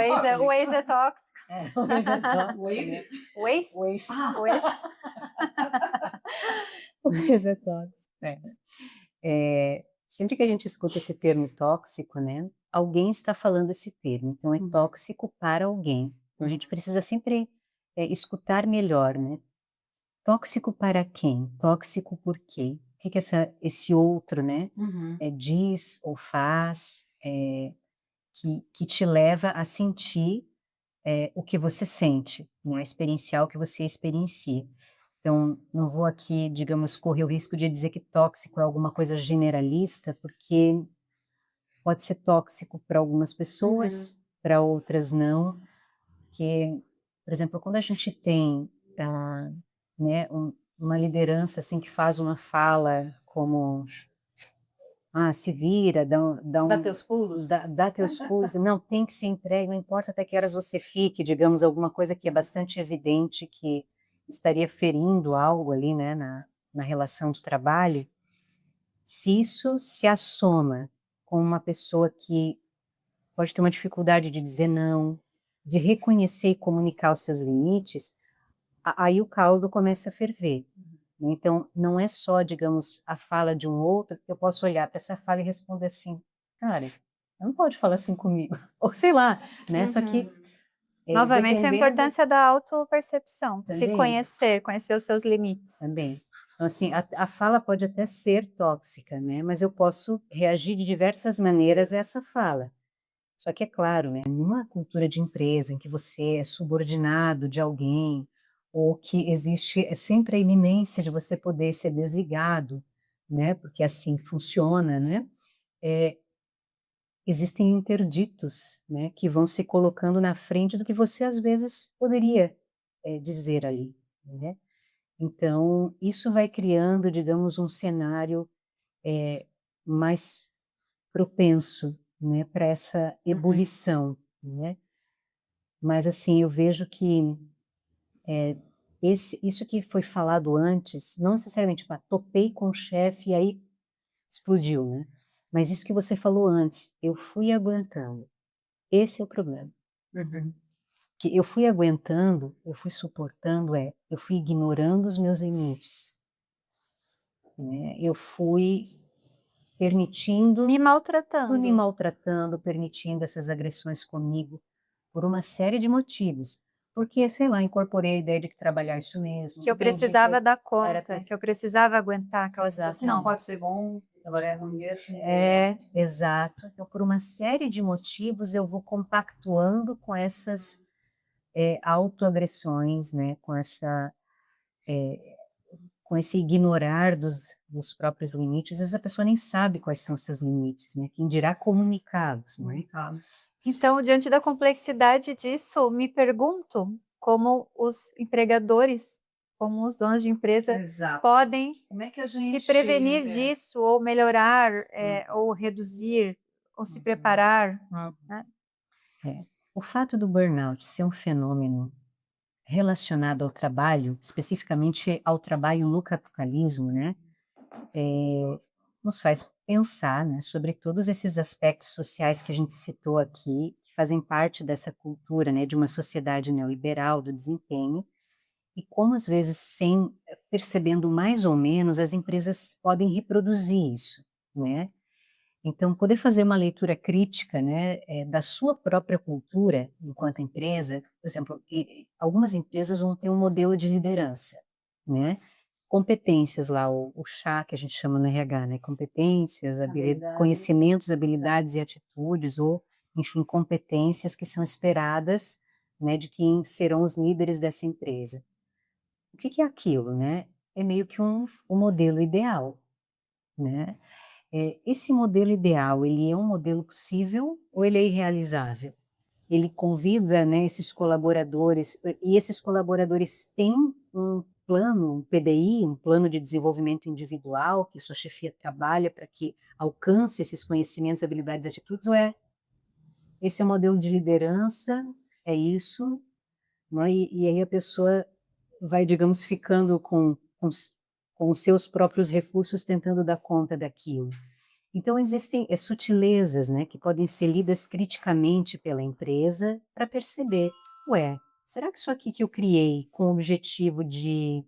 S3: ex é tóxico.
S2: O ex é tóxico.
S1: O ex?
S2: Né?
S3: O ex?
S2: O ex.
S3: O ex?
S2: O ex é tóxico. Sempre que a gente escuta esse termo tóxico, né, alguém está falando esse termo, então é tóxico para alguém. Então a gente precisa sempre escutar melhor, né? Tóxico para quem? Tóxico por quê? O que esse outro, né, diz ou faz que te leva a sentir o que você sente, não é experienciar o que você experiencia. Então, não vou aqui, digamos, correr o risco de dizer que tóxico é alguma coisa generalista, porque pode ser tóxico para algumas pessoas, para outras não. Porque, por exemplo, quando a gente tem né, uma liderança assim que faz uma fala como se vira,
S1: Dá teus pulos.
S2: dá teus pulos, não, tem que se entregue, não importa até que horas você fique, digamos, alguma coisa que é bastante evidente que estaria ferindo algo ali, né, na relação de trabalho. Se isso se assoma com uma pessoa que pode ter uma dificuldade de dizer não, de reconhecer e comunicar os seus limites, aí o caldo começa a ferver. Né? Então, não é só, digamos, a fala de um outro, que eu posso olhar para essa fala e responder assim, cara, não pode falar assim comigo. Ou sei lá, né? Só que,
S3: Novamente, a
S2: dependendo
S3: importância da autopercepção, se
S2: também,
S3: conhecer os seus limites.
S2: também. Então, assim, a fala pode até ser tóxica, né? Mas eu posso reagir de diversas maneiras a essa fala. Só que é claro, né? Numa cultura de empresa em que você é subordinado de alguém, ou que existe sempre a iminência de você poder ser desligado, né? Porque assim funciona, né? É, existem interditos, né? Que vão se colocando na frente do que você às vezes poderia dizer ali, né? Então, isso vai criando, digamos, um cenário mais propenso, né, para essa ebulição, né? Mas, assim, eu vejo que isso que foi falado antes, não necessariamente, tipo, topei com o chefe e aí explodiu, né? Mas isso que você falou antes, eu fui aguentando. Esse é o problema. Que eu fui aguentando, eu fui suportando, eu fui ignorando os meus limites, né? Eu fui permitindo,
S3: Me
S2: fui me
S3: maltratando.
S2: maltratando, permitindo essas agressões comigo por uma série de motivos. Porque, sei lá, incorporei a ideia de que trabalhar é isso mesmo,
S3: Que eu
S2: entendi
S3: precisava dar
S2: era
S3: conta, que eu precisava aguentar aquela
S2: Exato.
S1: Que não
S3: situação.
S1: pode ser bom, agora é ruim mesmo.
S2: exato. Então, por uma série de motivos, eu vou compactuando com essas autoagressões, né? Com esse ignorar dos próprios limites. Às vezes a pessoa nem sabe quais são os seus limites, né? Quem dirá comunicá-los, né?
S3: Então, diante da complexidade disso, me pergunto como os empregadores, como os donos de empresa
S1: Exato.
S3: podem
S1: Como é que a
S3: se
S1: gente
S3: prevenir disso, ou melhorar, ou reduzir, ou se preparar, né?
S2: O fato do burnout ser um fenômeno relacionado ao trabalho, especificamente ao trabalho no capitalismo, né, nos faz pensar, né, sobre todos esses aspectos sociais que a gente citou aqui, que fazem parte dessa cultura, né, de uma sociedade neoliberal do desempenho, e como às vezes, sem percebendo mais ou menos, as empresas podem reproduzir isso, né? Então, poder fazer uma leitura crítica, né, da sua própria cultura enquanto empresa, por exemplo, algumas empresas vão ter um modelo de liderança, né? Competências lá, o chá que a gente chama no RH, né? Competências, conhecimentos, habilidades e atitudes, ou, enfim, competências que são esperadas, né, de quem serão os líderes dessa empresa. O que é aquilo, né? É meio que um modelo ideal, né? Esse modelo ideal, ele é um modelo possível ou ele é irrealizável? Ele convida, né, esses colaboradores, e esses colaboradores têm um plano, um PDI, um plano de desenvolvimento individual, que sua chefia trabalha para que alcance esses conhecimentos, habilidades e atitudes, ou esse é o modelo de liderança, é isso, né? E aí a pessoa vai, digamos, ficando com os seus próprios recursos tentando dar conta daquilo. Então, existem sutilezas, né, que podem ser lidas criticamente pela empresa para perceber, será que isso aqui que eu criei com o objetivo de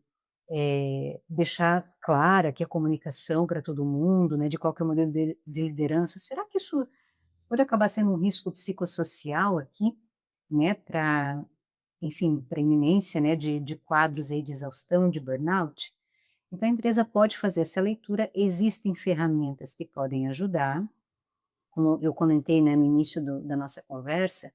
S2: deixar clara aqui a comunicação para todo mundo, né, de qual que é o modelo de liderança, será que isso pode acabar sendo um risco psicossocial aqui, né, para, enfim, para iminência, né, de quadros aí de exaustão, de burnout? Então, a empresa pode fazer essa leitura, existem ferramentas que podem ajudar, como eu comentei, né, no início da nossa conversa,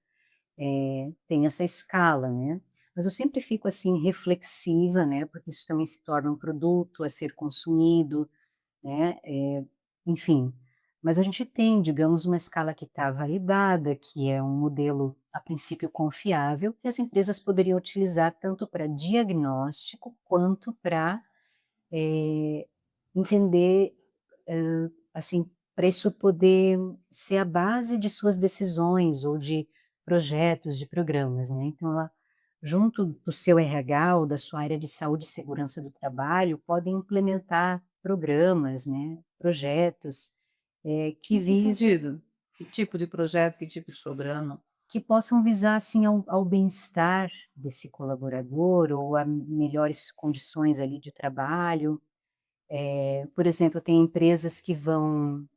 S2: tem essa escala, né? Mas eu sempre fico, assim, reflexiva, né, porque isso também se torna um produto a ser consumido, né, enfim. Mas a gente tem, digamos, uma escala que está validada, que é um modelo, a princípio, confiável, que as empresas poderiam utilizar tanto para diagnóstico quanto para entender, assim, para isso poder ser a base de suas decisões ou de projetos, de programas, né? Então, ela, junto do seu RH ou da sua área de saúde e segurança do trabalho, podem implementar programas, né? Projetos que
S1: Que
S2: visem
S1: sentido? Que tipo de projeto, que tipo de programa?
S2: que possam visar assim ao bem-estar desse colaborador ou a melhores condições ali de trabalho. Por exemplo, tem empresas que vão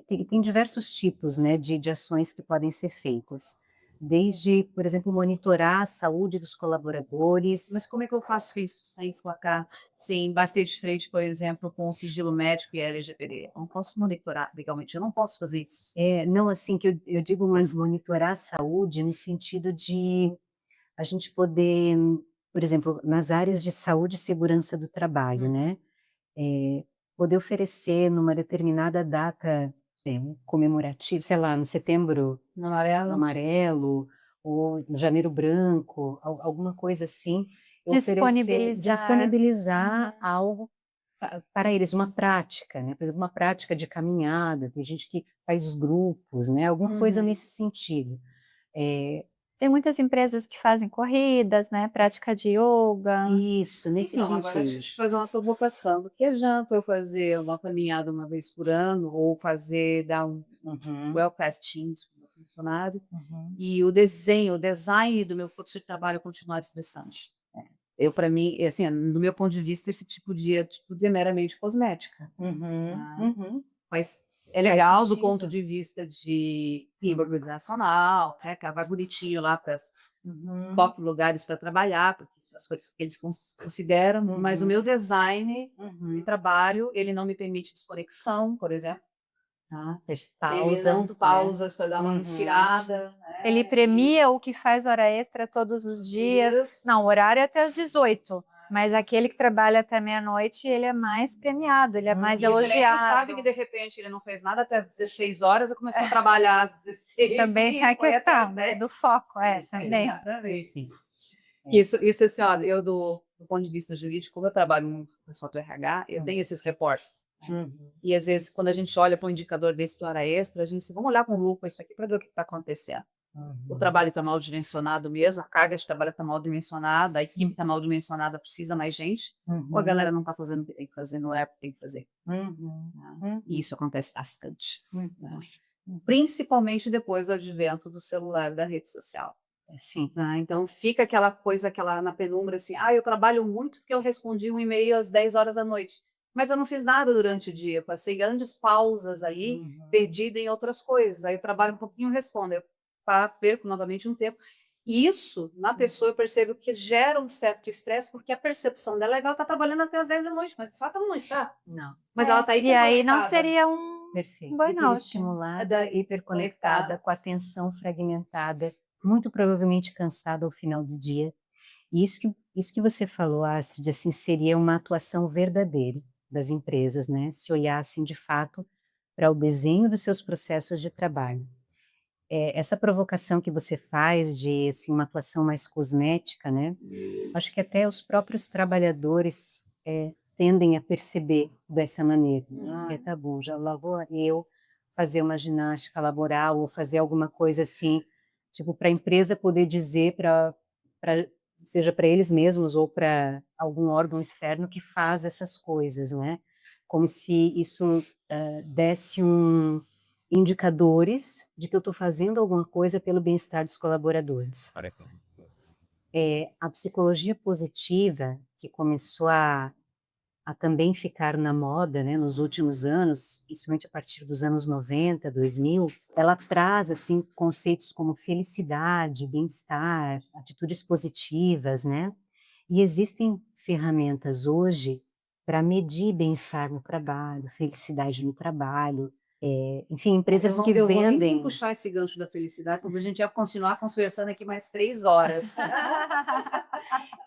S2: tem diversos tipos, né, de ações que podem ser feitas, desde, por exemplo, monitorar a saúde dos colaboradores.
S1: Mas como é que eu faço isso sem placar, sem bater de frente, por exemplo, com o sigilo médico e LGPD? Eu não posso monitorar legalmente, eu não posso fazer isso.
S2: Não, assim, que eu digo monitorar a saúde no sentido de a gente poder, por exemplo, nas áreas de saúde e segurança do trabalho, né? Poder oferecer numa determinada data comemorativa, sei lá, no setembro
S1: No amarelo?
S2: amarelo ou no janeiro branco, alguma coisa assim, disponibilizar algo para eles, uma prática, né? Por exemplo, uma prática de caminhada, tem gente que faz grupos, né? Alguma coisa nesse sentido.
S3: Tem muitas empresas que fazem corridas, né? Prática de yoga.
S2: Isso, nesse
S1: Então, agora deixa eu te fazer uma provocação. Do que adianta eu fazer uma caminhada uma vez por ano ou dar um well Teams para o meu funcionário e o design do meu fluxo de trabalho continuar estressante? Para mim, assim, do meu ponto de vista, esse tipo de atitude é meramente cosmética. Mas é legal do ponto de vista de clima organizacional, né? Que vai bonitinho lá para top lugares para trabalhar, porque são as coisas que eles consideram, mas o meu design de trabalho, ele não me permite desconexão, por exemplo. Tá? Pausas para dar uma respirada.
S3: Ele premia o que faz hora extra todos os dias. Não, o horário é até às 18. Mas aquele que trabalha até meia-noite, ele é mais premiado, ele é mais elogiado.
S1: Ele sabe que, de repente, ele não fez nada até às 16 horas e começou a trabalhar às 16.
S3: Também tem a questão do foco, também.
S1: Exatamente. Isso assim, ó, eu do ponto de vista jurídico, como eu trabalho muito com o pessoal do RH, eu tenho esses reportes. E, às vezes, quando a gente olha para um indicador desse do hora extra, a gente diz, vamos olhar com lupa isso aqui para ver o que está acontecendo. O trabalho está mal dimensionado mesmo, a carga de trabalho está mal dimensionada, a equipe está mal dimensionada, precisa mais gente, ou a galera não está fazendo o que tem que fazer, não é o que tem que fazer. E isso acontece bastante. Principalmente depois do advento do celular e da rede social.
S2: Sim.
S1: Então fica aquela coisa, na penumbra, assim, eu trabalho muito porque eu respondi um e-mail às 10 horas da noite. Mas eu não fiz nada durante o dia, passei grandes pausas aí, perdida em outras coisas. Aí eu trabalho um pouquinho e respondo. Eu perco novamente um tempo. E isso, na pessoa, eu percebo que gera um certo estresse, porque a percepção dela é que ela está trabalhando até às 10 da noite, mas de fato ela não está.
S2: Não.
S1: Mas ela está aí.
S3: E aí não seria
S2: perfeito.
S3: burnout.
S2: Hiperestimulada, hiperconectada, com a atenção fragmentada, muito provavelmente cansada ao final do dia. E isso que você falou, Astrid, assim, seria uma atuação verdadeira das empresas, né? Se olhassem de fato para o desenho dos seus processos de trabalho. Essa provocação que você faz de assim, uma atuação mais cosmética, né? Acho que até os próprios trabalhadores tendem a perceber dessa maneira. Tá bom, já lá vou eu fazer uma ginástica laboral ou fazer alguma coisa assim, tipo, para a empresa poder dizer seja para eles mesmos ou para algum órgão externo que faz essas coisas, né? Como se isso desse indicadores de que eu estou fazendo alguma coisa pelo bem-estar dos colaboradores. A psicologia positiva, que começou a também ficar na moda, né, nos últimos anos, principalmente a partir dos anos 90, 2000, ela traz assim conceitos como felicidade, bem-estar, atitudes positivas, né? E existem ferramentas hoje para medir bem-estar no trabalho, felicidade no trabalho. Enfim, empresas que
S1: eu
S2: vendem...
S1: Eu vou nem puxar esse gancho da felicidade, porque a gente ia continuar conversando aqui mais 3 horas.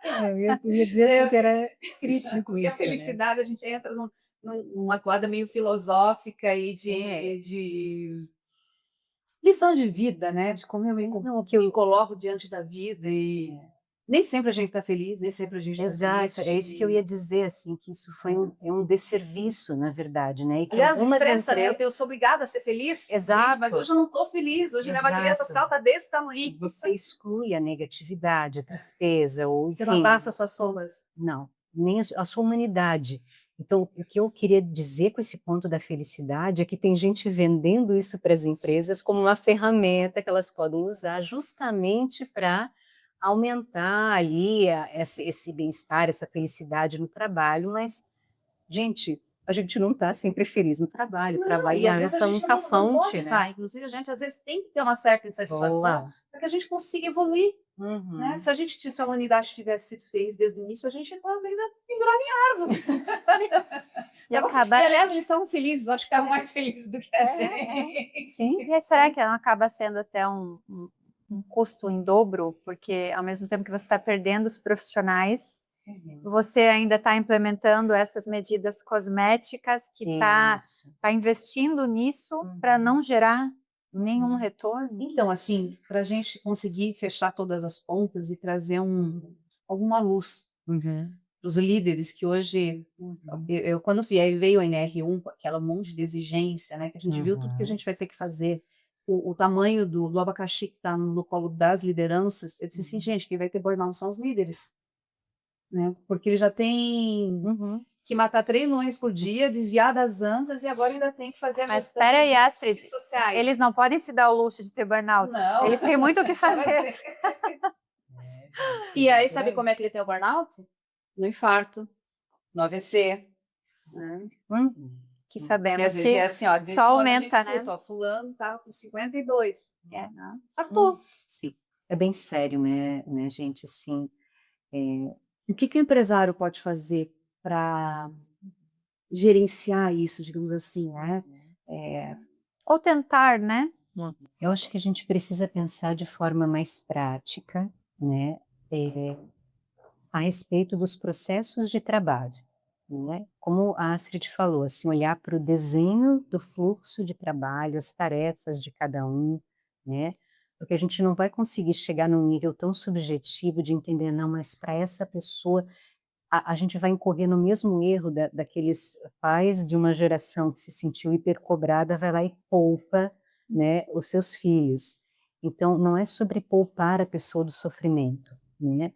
S2: Eu ia dizer assim, que era crítico isso,
S1: a felicidade, né? A gente entra numa quadra meio filosófica e de lição de vida, né? De como eu me coloco diante da vida e... Nem sempre a gente está feliz, nem sempre a gente está feliz.
S2: Exato, é isso que eu ia dizer, assim, que isso foi um desserviço, na verdade, né? E que
S1: aliás, estressa, né? Eu sou obrigada a ser feliz.
S2: Exato.
S1: Gente, mas hoje eu não estou feliz, hoje minha bateria social está desse tamanho.
S2: Você exclui a negatividade, a tristeza, ou enfim...
S1: Você não abraça suas sombras.
S2: Não, nem a sua humanidade. Então, o que eu queria dizer com esse ponto da felicidade é que tem gente vendendo isso para as empresas como uma ferramenta que elas podem usar justamente para aumentar ali esse bem-estar, essa felicidade no trabalho, mas, gente, a gente não está sempre feliz no trabalho, o trabalho
S1: E às
S2: não é
S1: vezes a
S2: essa
S1: gente
S2: única
S1: não
S2: fonte,
S1: pode
S2: né?
S1: tá? Inclusive, a gente às vezes tem que ter uma certa insatisfação
S2: Boa.
S1: para que a gente consiga evoluir,
S2: Uhum.
S1: né? Se a humanidade tivesse sido feliz desde o início, a gente estava ainda pendurado em árvore.
S3: E acaba...
S1: E, aliás, eles estavam felizes, eu acho que estavam mais felizes do que a gente.
S2: Sim.
S3: E será que não acaba sendo até um custo em dobro? Porque ao mesmo tempo que você está perdendo os profissionais, você ainda está implementando essas medidas cosméticas que está investindo nisso para não gerar nenhum retorno?
S1: Então, assim, para a gente conseguir fechar todas as pontas e trazer alguma luz para os líderes que hoje, eu quando veio a NR1, com aquela monte de exigência, né, que a gente viu tudo que a gente vai ter que fazer, o tamanho do abacaxi que está no colo das lideranças, eu disse assim, gente, quem vai ter burnout são os líderes, né, porque ele já tem que matar 3 leões por dia, desviar das ansias e agora ainda tem que fazer a
S3: Mas
S1: gestão
S3: espera aí,
S1: dos
S3: Astrid,
S1: sociais.
S3: eles não podem se dar o luxo de ter burnout.
S1: Não.
S3: Eles têm muito o que fazer.
S1: E aí, sabe como é que ele tem o burnout? No infarto, no AVC. Né?
S3: Que
S1: Quer
S3: sabemos
S1: dizer,
S3: que
S1: é assim, ó,
S3: só aumenta, né?
S1: Ó, fulano tá com 52.
S3: É.
S1: Infartou.
S2: Sim, é bem sério, né, gente, assim,
S1: O que o empresário pode fazer para gerenciar isso, digamos assim, né?
S3: Ou tentar, né?
S2: eu acho que a gente precisa pensar de forma mais prática, né, a respeito dos processos de trabalho, né? Como a Astrid falou, assim, olhar para o desenho do fluxo de trabalho, as tarefas de cada um, né? Porque a gente não vai conseguir chegar num nível tão subjetivo de entender, não, mas para essa pessoa, a gente vai incorrer no mesmo erro daqueles pais de uma geração que se sentiu hipercobrada, vai lá e poupa, né, os seus filhos. Então, não é sobre poupar a pessoa do sofrimento, né?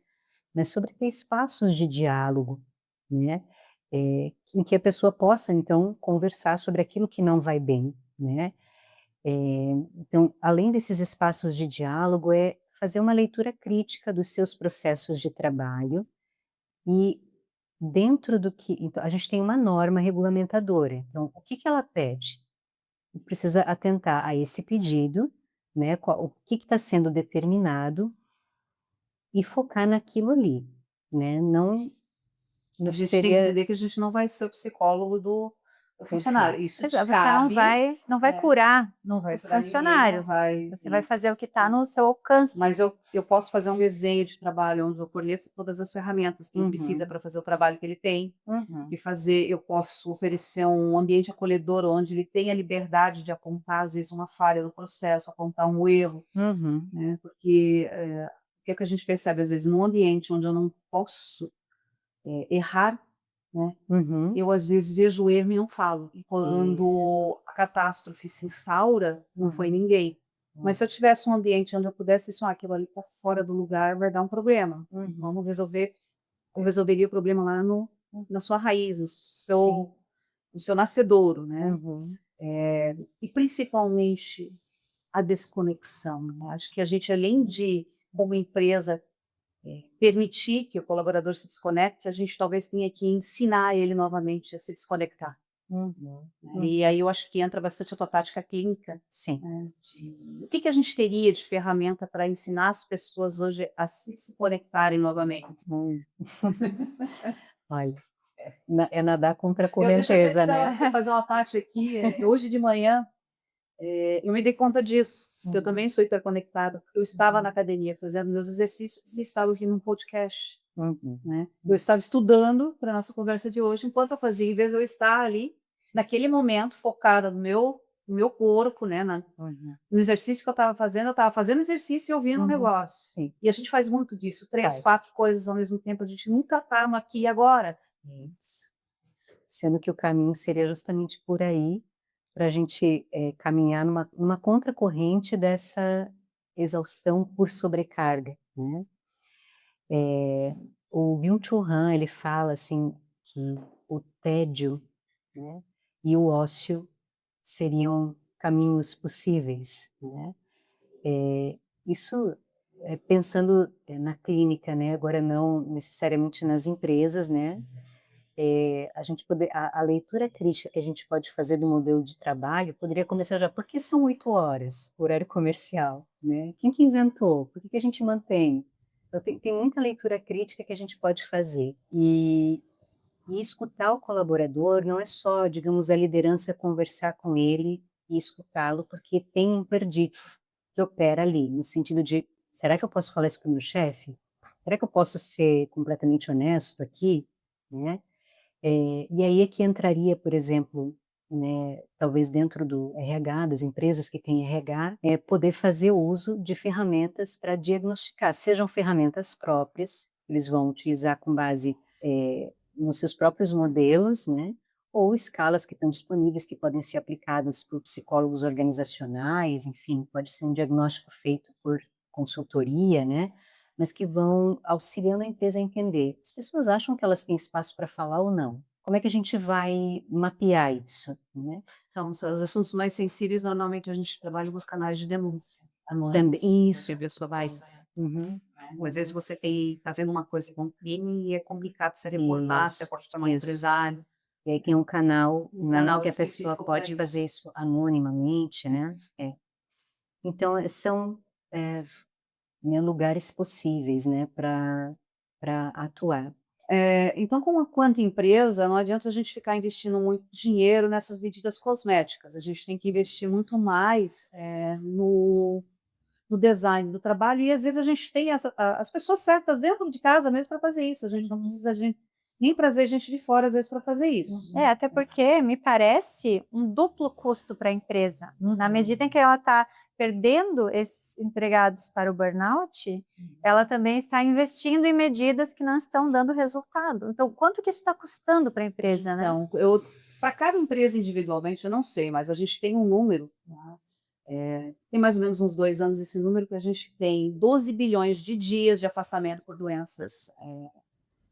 S2: Mas sobre ter espaços de diálogo, né? Em que a pessoa possa, então, conversar sobre aquilo que não vai bem, né? Então, além desses espaços de diálogo, é fazer uma leitura crítica dos seus processos de trabalho e dentro do que... Então, a gente tem uma norma regulamentadora. Então, o que ela pede? Precisa atentar a esse pedido, né? O que está sendo determinado e focar naquilo ali, né? Não
S1: A gente tem que
S2: seria...
S1: entender que a gente não vai ser o psicólogo do funcionário. Isso
S3: Exato,
S1: te
S3: você
S1: cabe,
S3: não vai curar
S1: não vai
S3: os
S1: curar ninguém,
S3: funcionários. Você vai fazer o que está no seu alcance.
S1: Mas eu posso fazer um desenho de trabalho onde eu forneço todas as ferramentas que ele precisa para fazer o trabalho que ele tem. Eu posso oferecer um ambiente acolhedor onde ele tem a liberdade de apontar, às vezes, uma falha no processo, apontar um erro, né? Porque o que é que a gente percebe, às vezes, num ambiente onde eu não posso errar, né? Eu, às vezes, vejo o erro e não falo. E quando a catástrofe se instaura, não foi ninguém. Mas se eu tivesse um ambiente onde eu pudesse dizer, aquilo ali está fora do lugar, vai dar um problema. Vamos resolver, eu resolveria o problema lá na sua raiz, no seu nascedouro, né? E principalmente a desconexão, né? Acho que a gente, além de, como empresa, permitir que o colaborador se desconecte, a gente talvez tenha que ensinar ele novamente a se desconectar. E aí eu acho que entra bastante a tua tática clínica.
S2: Sim.
S1: Né, o que a gente teria de ferramenta para ensinar as pessoas hoje a se conectarem novamente?
S2: Olha, é nadar contra a
S1: Deixa eu
S2: correnteza, né?
S1: fazer uma parte aqui. Hoje de manhã, eu me dei conta disso. Eu também sou hiperconectada. Eu estava na academia fazendo meus exercícios e estava ouvindo um podcast. Né? Eu estava estudando para a nossa conversa de hoje, enquanto eu fazia, em vez de eu estar ali, naquele momento, focada no meu corpo, né, no exercício que eu estava fazendo exercício e ouvindo um negócio.
S2: Sim.
S1: E a gente faz muito disso, 3, 4 coisas ao mesmo tempo, a gente nunca está no aqui e agora.
S2: Sendo que o caminho seria justamente por aí, para a gente caminhar numa contracorrente dessa exaustão por sobrecarga, né? O Byung-Chul Han, ele fala assim que o tédio, né, e o ócio seriam caminhos possíveis, né? Isso pensando na clínica, né? Agora não necessariamente nas empresas, né? A leitura crítica que a gente pode fazer do modelo de trabalho poderia começar já. Por que são 8 horas, horário comercial, né? Quem que inventou? Por que que a gente mantém? Então, tem muita leitura crítica que a gente pode fazer. E escutar o colaborador não é só, digamos, a liderança conversar com ele e escutá-lo, porque tem um perdido que opera ali, no sentido de, será que eu posso falar isso com o meu chefe? Será que eu posso ser completamente honesto aqui? Né? E aí é que entraria, por exemplo, né, talvez dentro do RH, das empresas que têm RH, poder fazer uso de ferramentas para diagnosticar, sejam ferramentas próprias, eles vão utilizar com base nos seus próprios modelos, né, ou escalas que estão disponíveis, que podem ser aplicadas por psicólogos organizacionais, enfim, pode ser um diagnóstico feito por consultoria, né, mas que vão auxiliando a empresa a entender. As pessoas acham que elas têm espaço para falar ou não? Como é que a gente vai mapear isso, né?
S1: Então, são os assuntos mais sensíveis, normalmente a gente trabalha com os canais de denúncia.
S2: Também, isso.
S1: Porque a pessoa vai.
S2: Uhum.
S1: Às vezes você tá vendo uma coisa com crime e é complicado você reportar, você pode chamar um empresário.
S2: E aí tem um canal,
S1: canal
S2: que a pessoa
S1: específico
S2: pode
S1: pra
S2: fazer
S1: isso.
S2: isso anonimamente, né? Então, são lugares possíveis, né, para atuar.
S1: Então, quanto empresa, não adianta a gente ficar investindo muito dinheiro nessas medidas cosméticas. A gente tem que investir muito mais no design do trabalho e às vezes a gente tem as pessoas certas dentro de casa mesmo para fazer isso. A gente não precisa nem trazer gente de fora às vezes para fazer isso.
S3: Até porque me parece um duplo custo para a empresa. Na medida em que ela está perdendo esses empregados para o burnout, ela também está investindo em medidas que não estão dando resultado. Então, quanto que isso está custando para a empresa, né?
S1: Então, para cada empresa individualmente, eu não sei, mas a gente tem um número, tem mais ou menos uns 2 anos esse número, que a gente tem 12 bilhões de dias de afastamento por doenças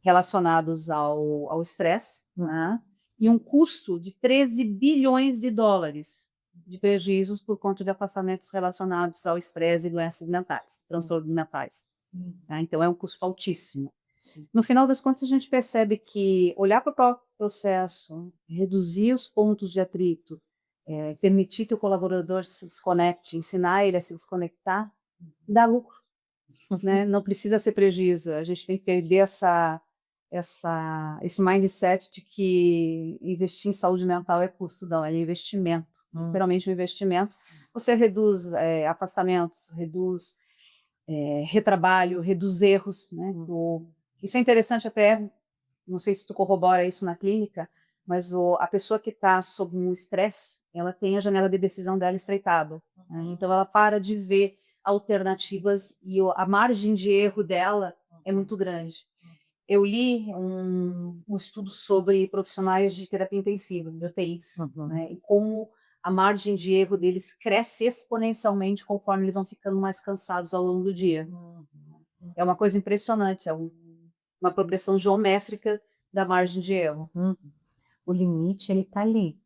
S1: relacionados ao estresse, né? E um custo de 13 bilhões de dólares de prejuízos por conta de afastamentos relacionados ao estresse e doenças mentais, transtornos mentais. Tá? Então, é um custo altíssimo. No final das contas, a gente percebe que olhar para o próprio processo, reduzir os pontos de atrito, permitir que o colaborador se desconecte, ensinar ele a se desconectar, dá lucro, né? Não precisa ser prejuízo. A gente tem que perder esse mindset de que investir em saúde mental é custo, não, é investimento. Literalmente um investimento. Você reduz afastamentos, reduz retrabalho, reduz erros, né? Isso é interessante até, não sei se tu corrobora isso na clínica, mas a pessoa que está sob um estresse, ela tem a janela de decisão dela estreitada, né? Então ela para de ver alternativas e a margem de erro dela é muito grande. Eu li um estudo sobre profissionais de terapia intensiva, de UTIs, né, e como a margem de erro deles cresce exponencialmente conforme eles vão ficando mais cansados ao longo do dia. É uma coisa impressionante, uma progressão geométrica da margem de erro.
S2: O limite, ele está ali,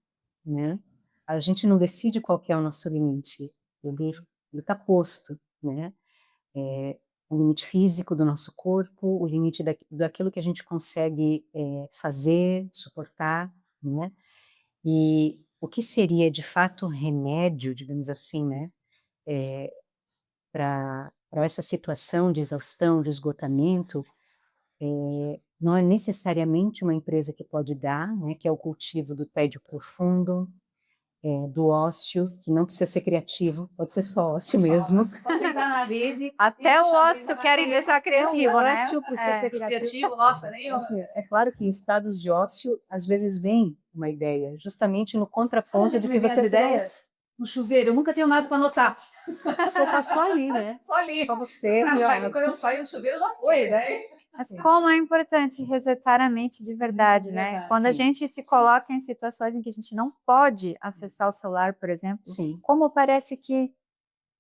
S2: né? A gente não decide qual que é o nosso limite, ele está posto, né? O limite físico do nosso corpo, o limite daquilo que a gente consegue fazer, suportar, né? E o que seria de fato remédio, digamos assim, né? Para essa situação de exaustão, de esgotamento, não é necessariamente uma empresa que pode dar, né? Que é o cultivo do tédio profundo, do ócio, que não precisa ser criativo, pode ser só ócio mesmo.
S1: Só pegar na rede.
S3: Até o ócio querem deixar criativo, né?
S2: O ócio precisa ser
S1: Criativo, nossa, nem eu.
S2: Assim, é claro que em estados de ócio, às vezes vem uma ideia, justamente no contraponto de que você
S1: ideias no chuveiro, eu nunca tenho nada para anotar.
S2: Você está só ali, né?
S1: Só ali.
S2: Só você.
S1: Quando eu saio do chuveiro já foi, né?
S3: Mas como é importante resetar a mente de verdade, né? Quando a gente se coloca em situações em que a gente não pode acessar o celular, por exemplo,
S2: Sim.
S3: como parece que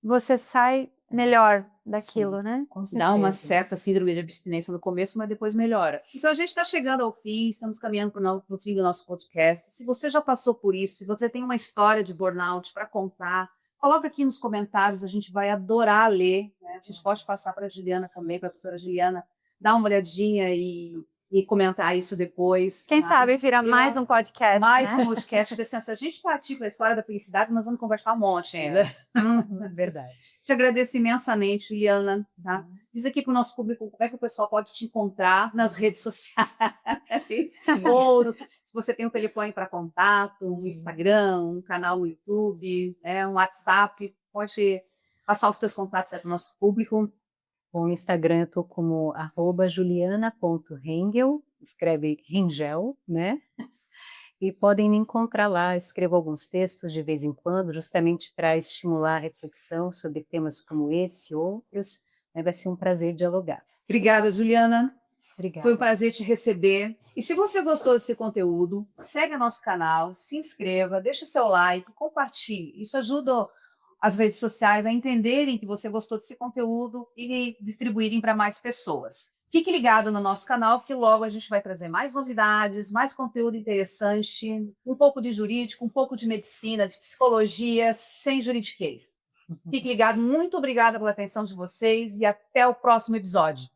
S3: você sai melhor daquilo, né?
S2: Com
S1: Dá uma
S2: certeza.
S1: certa síndrome de abstinência no começo, mas depois melhora. Então, a gente está chegando ao fim, estamos caminhando para o fim do nosso podcast. Se você já passou por isso, se você tem uma história de burnout para contar, coloca aqui nos comentários, a gente vai adorar ler, né? A gente pode passar para a Juliana também, para a doutora Juliana, dar uma olhadinha e comentar isso depois.
S3: Quem
S1: tá?
S3: sabe vira mais um podcast,
S1: Mais
S3: né?
S1: um podcast, porque, assim, se a gente partir para a história da felicidade, nós vamos conversar um monte ainda.
S2: Verdade.
S1: Te agradeço imensamente, Juliana. Tá? Diz aqui para o nosso público como é que o pessoal pode te encontrar nas redes sociais. Ou se você tem um telefone para contato, um Instagram, um canal no YouTube, um WhatsApp, pode passar os teus contatos para o nosso público.
S2: Bom, no Instagram eu tô como @juliana.rengel, escreve Rengel, né? E podem me encontrar lá, escrevo alguns textos de vez em quando, justamente para estimular a reflexão sobre temas como esse e outros. Vai ser um prazer dialogar.
S1: Obrigada, Juliana.
S2: Obrigada.
S1: Foi um prazer te receber. E se você gostou desse conteúdo, segue nosso canal, se inscreva, deixe seu like, compartilhe. Isso ajuda as redes sociais a entenderem que você gostou desse conteúdo e distribuírem para mais pessoas. Fique ligado no nosso canal, que logo a gente vai trazer mais novidades, mais conteúdo interessante, um pouco de jurídico, um pouco de medicina, de psicologia, sem juridiquês. Fique ligado, muito obrigada pela atenção de vocês e até o próximo episódio.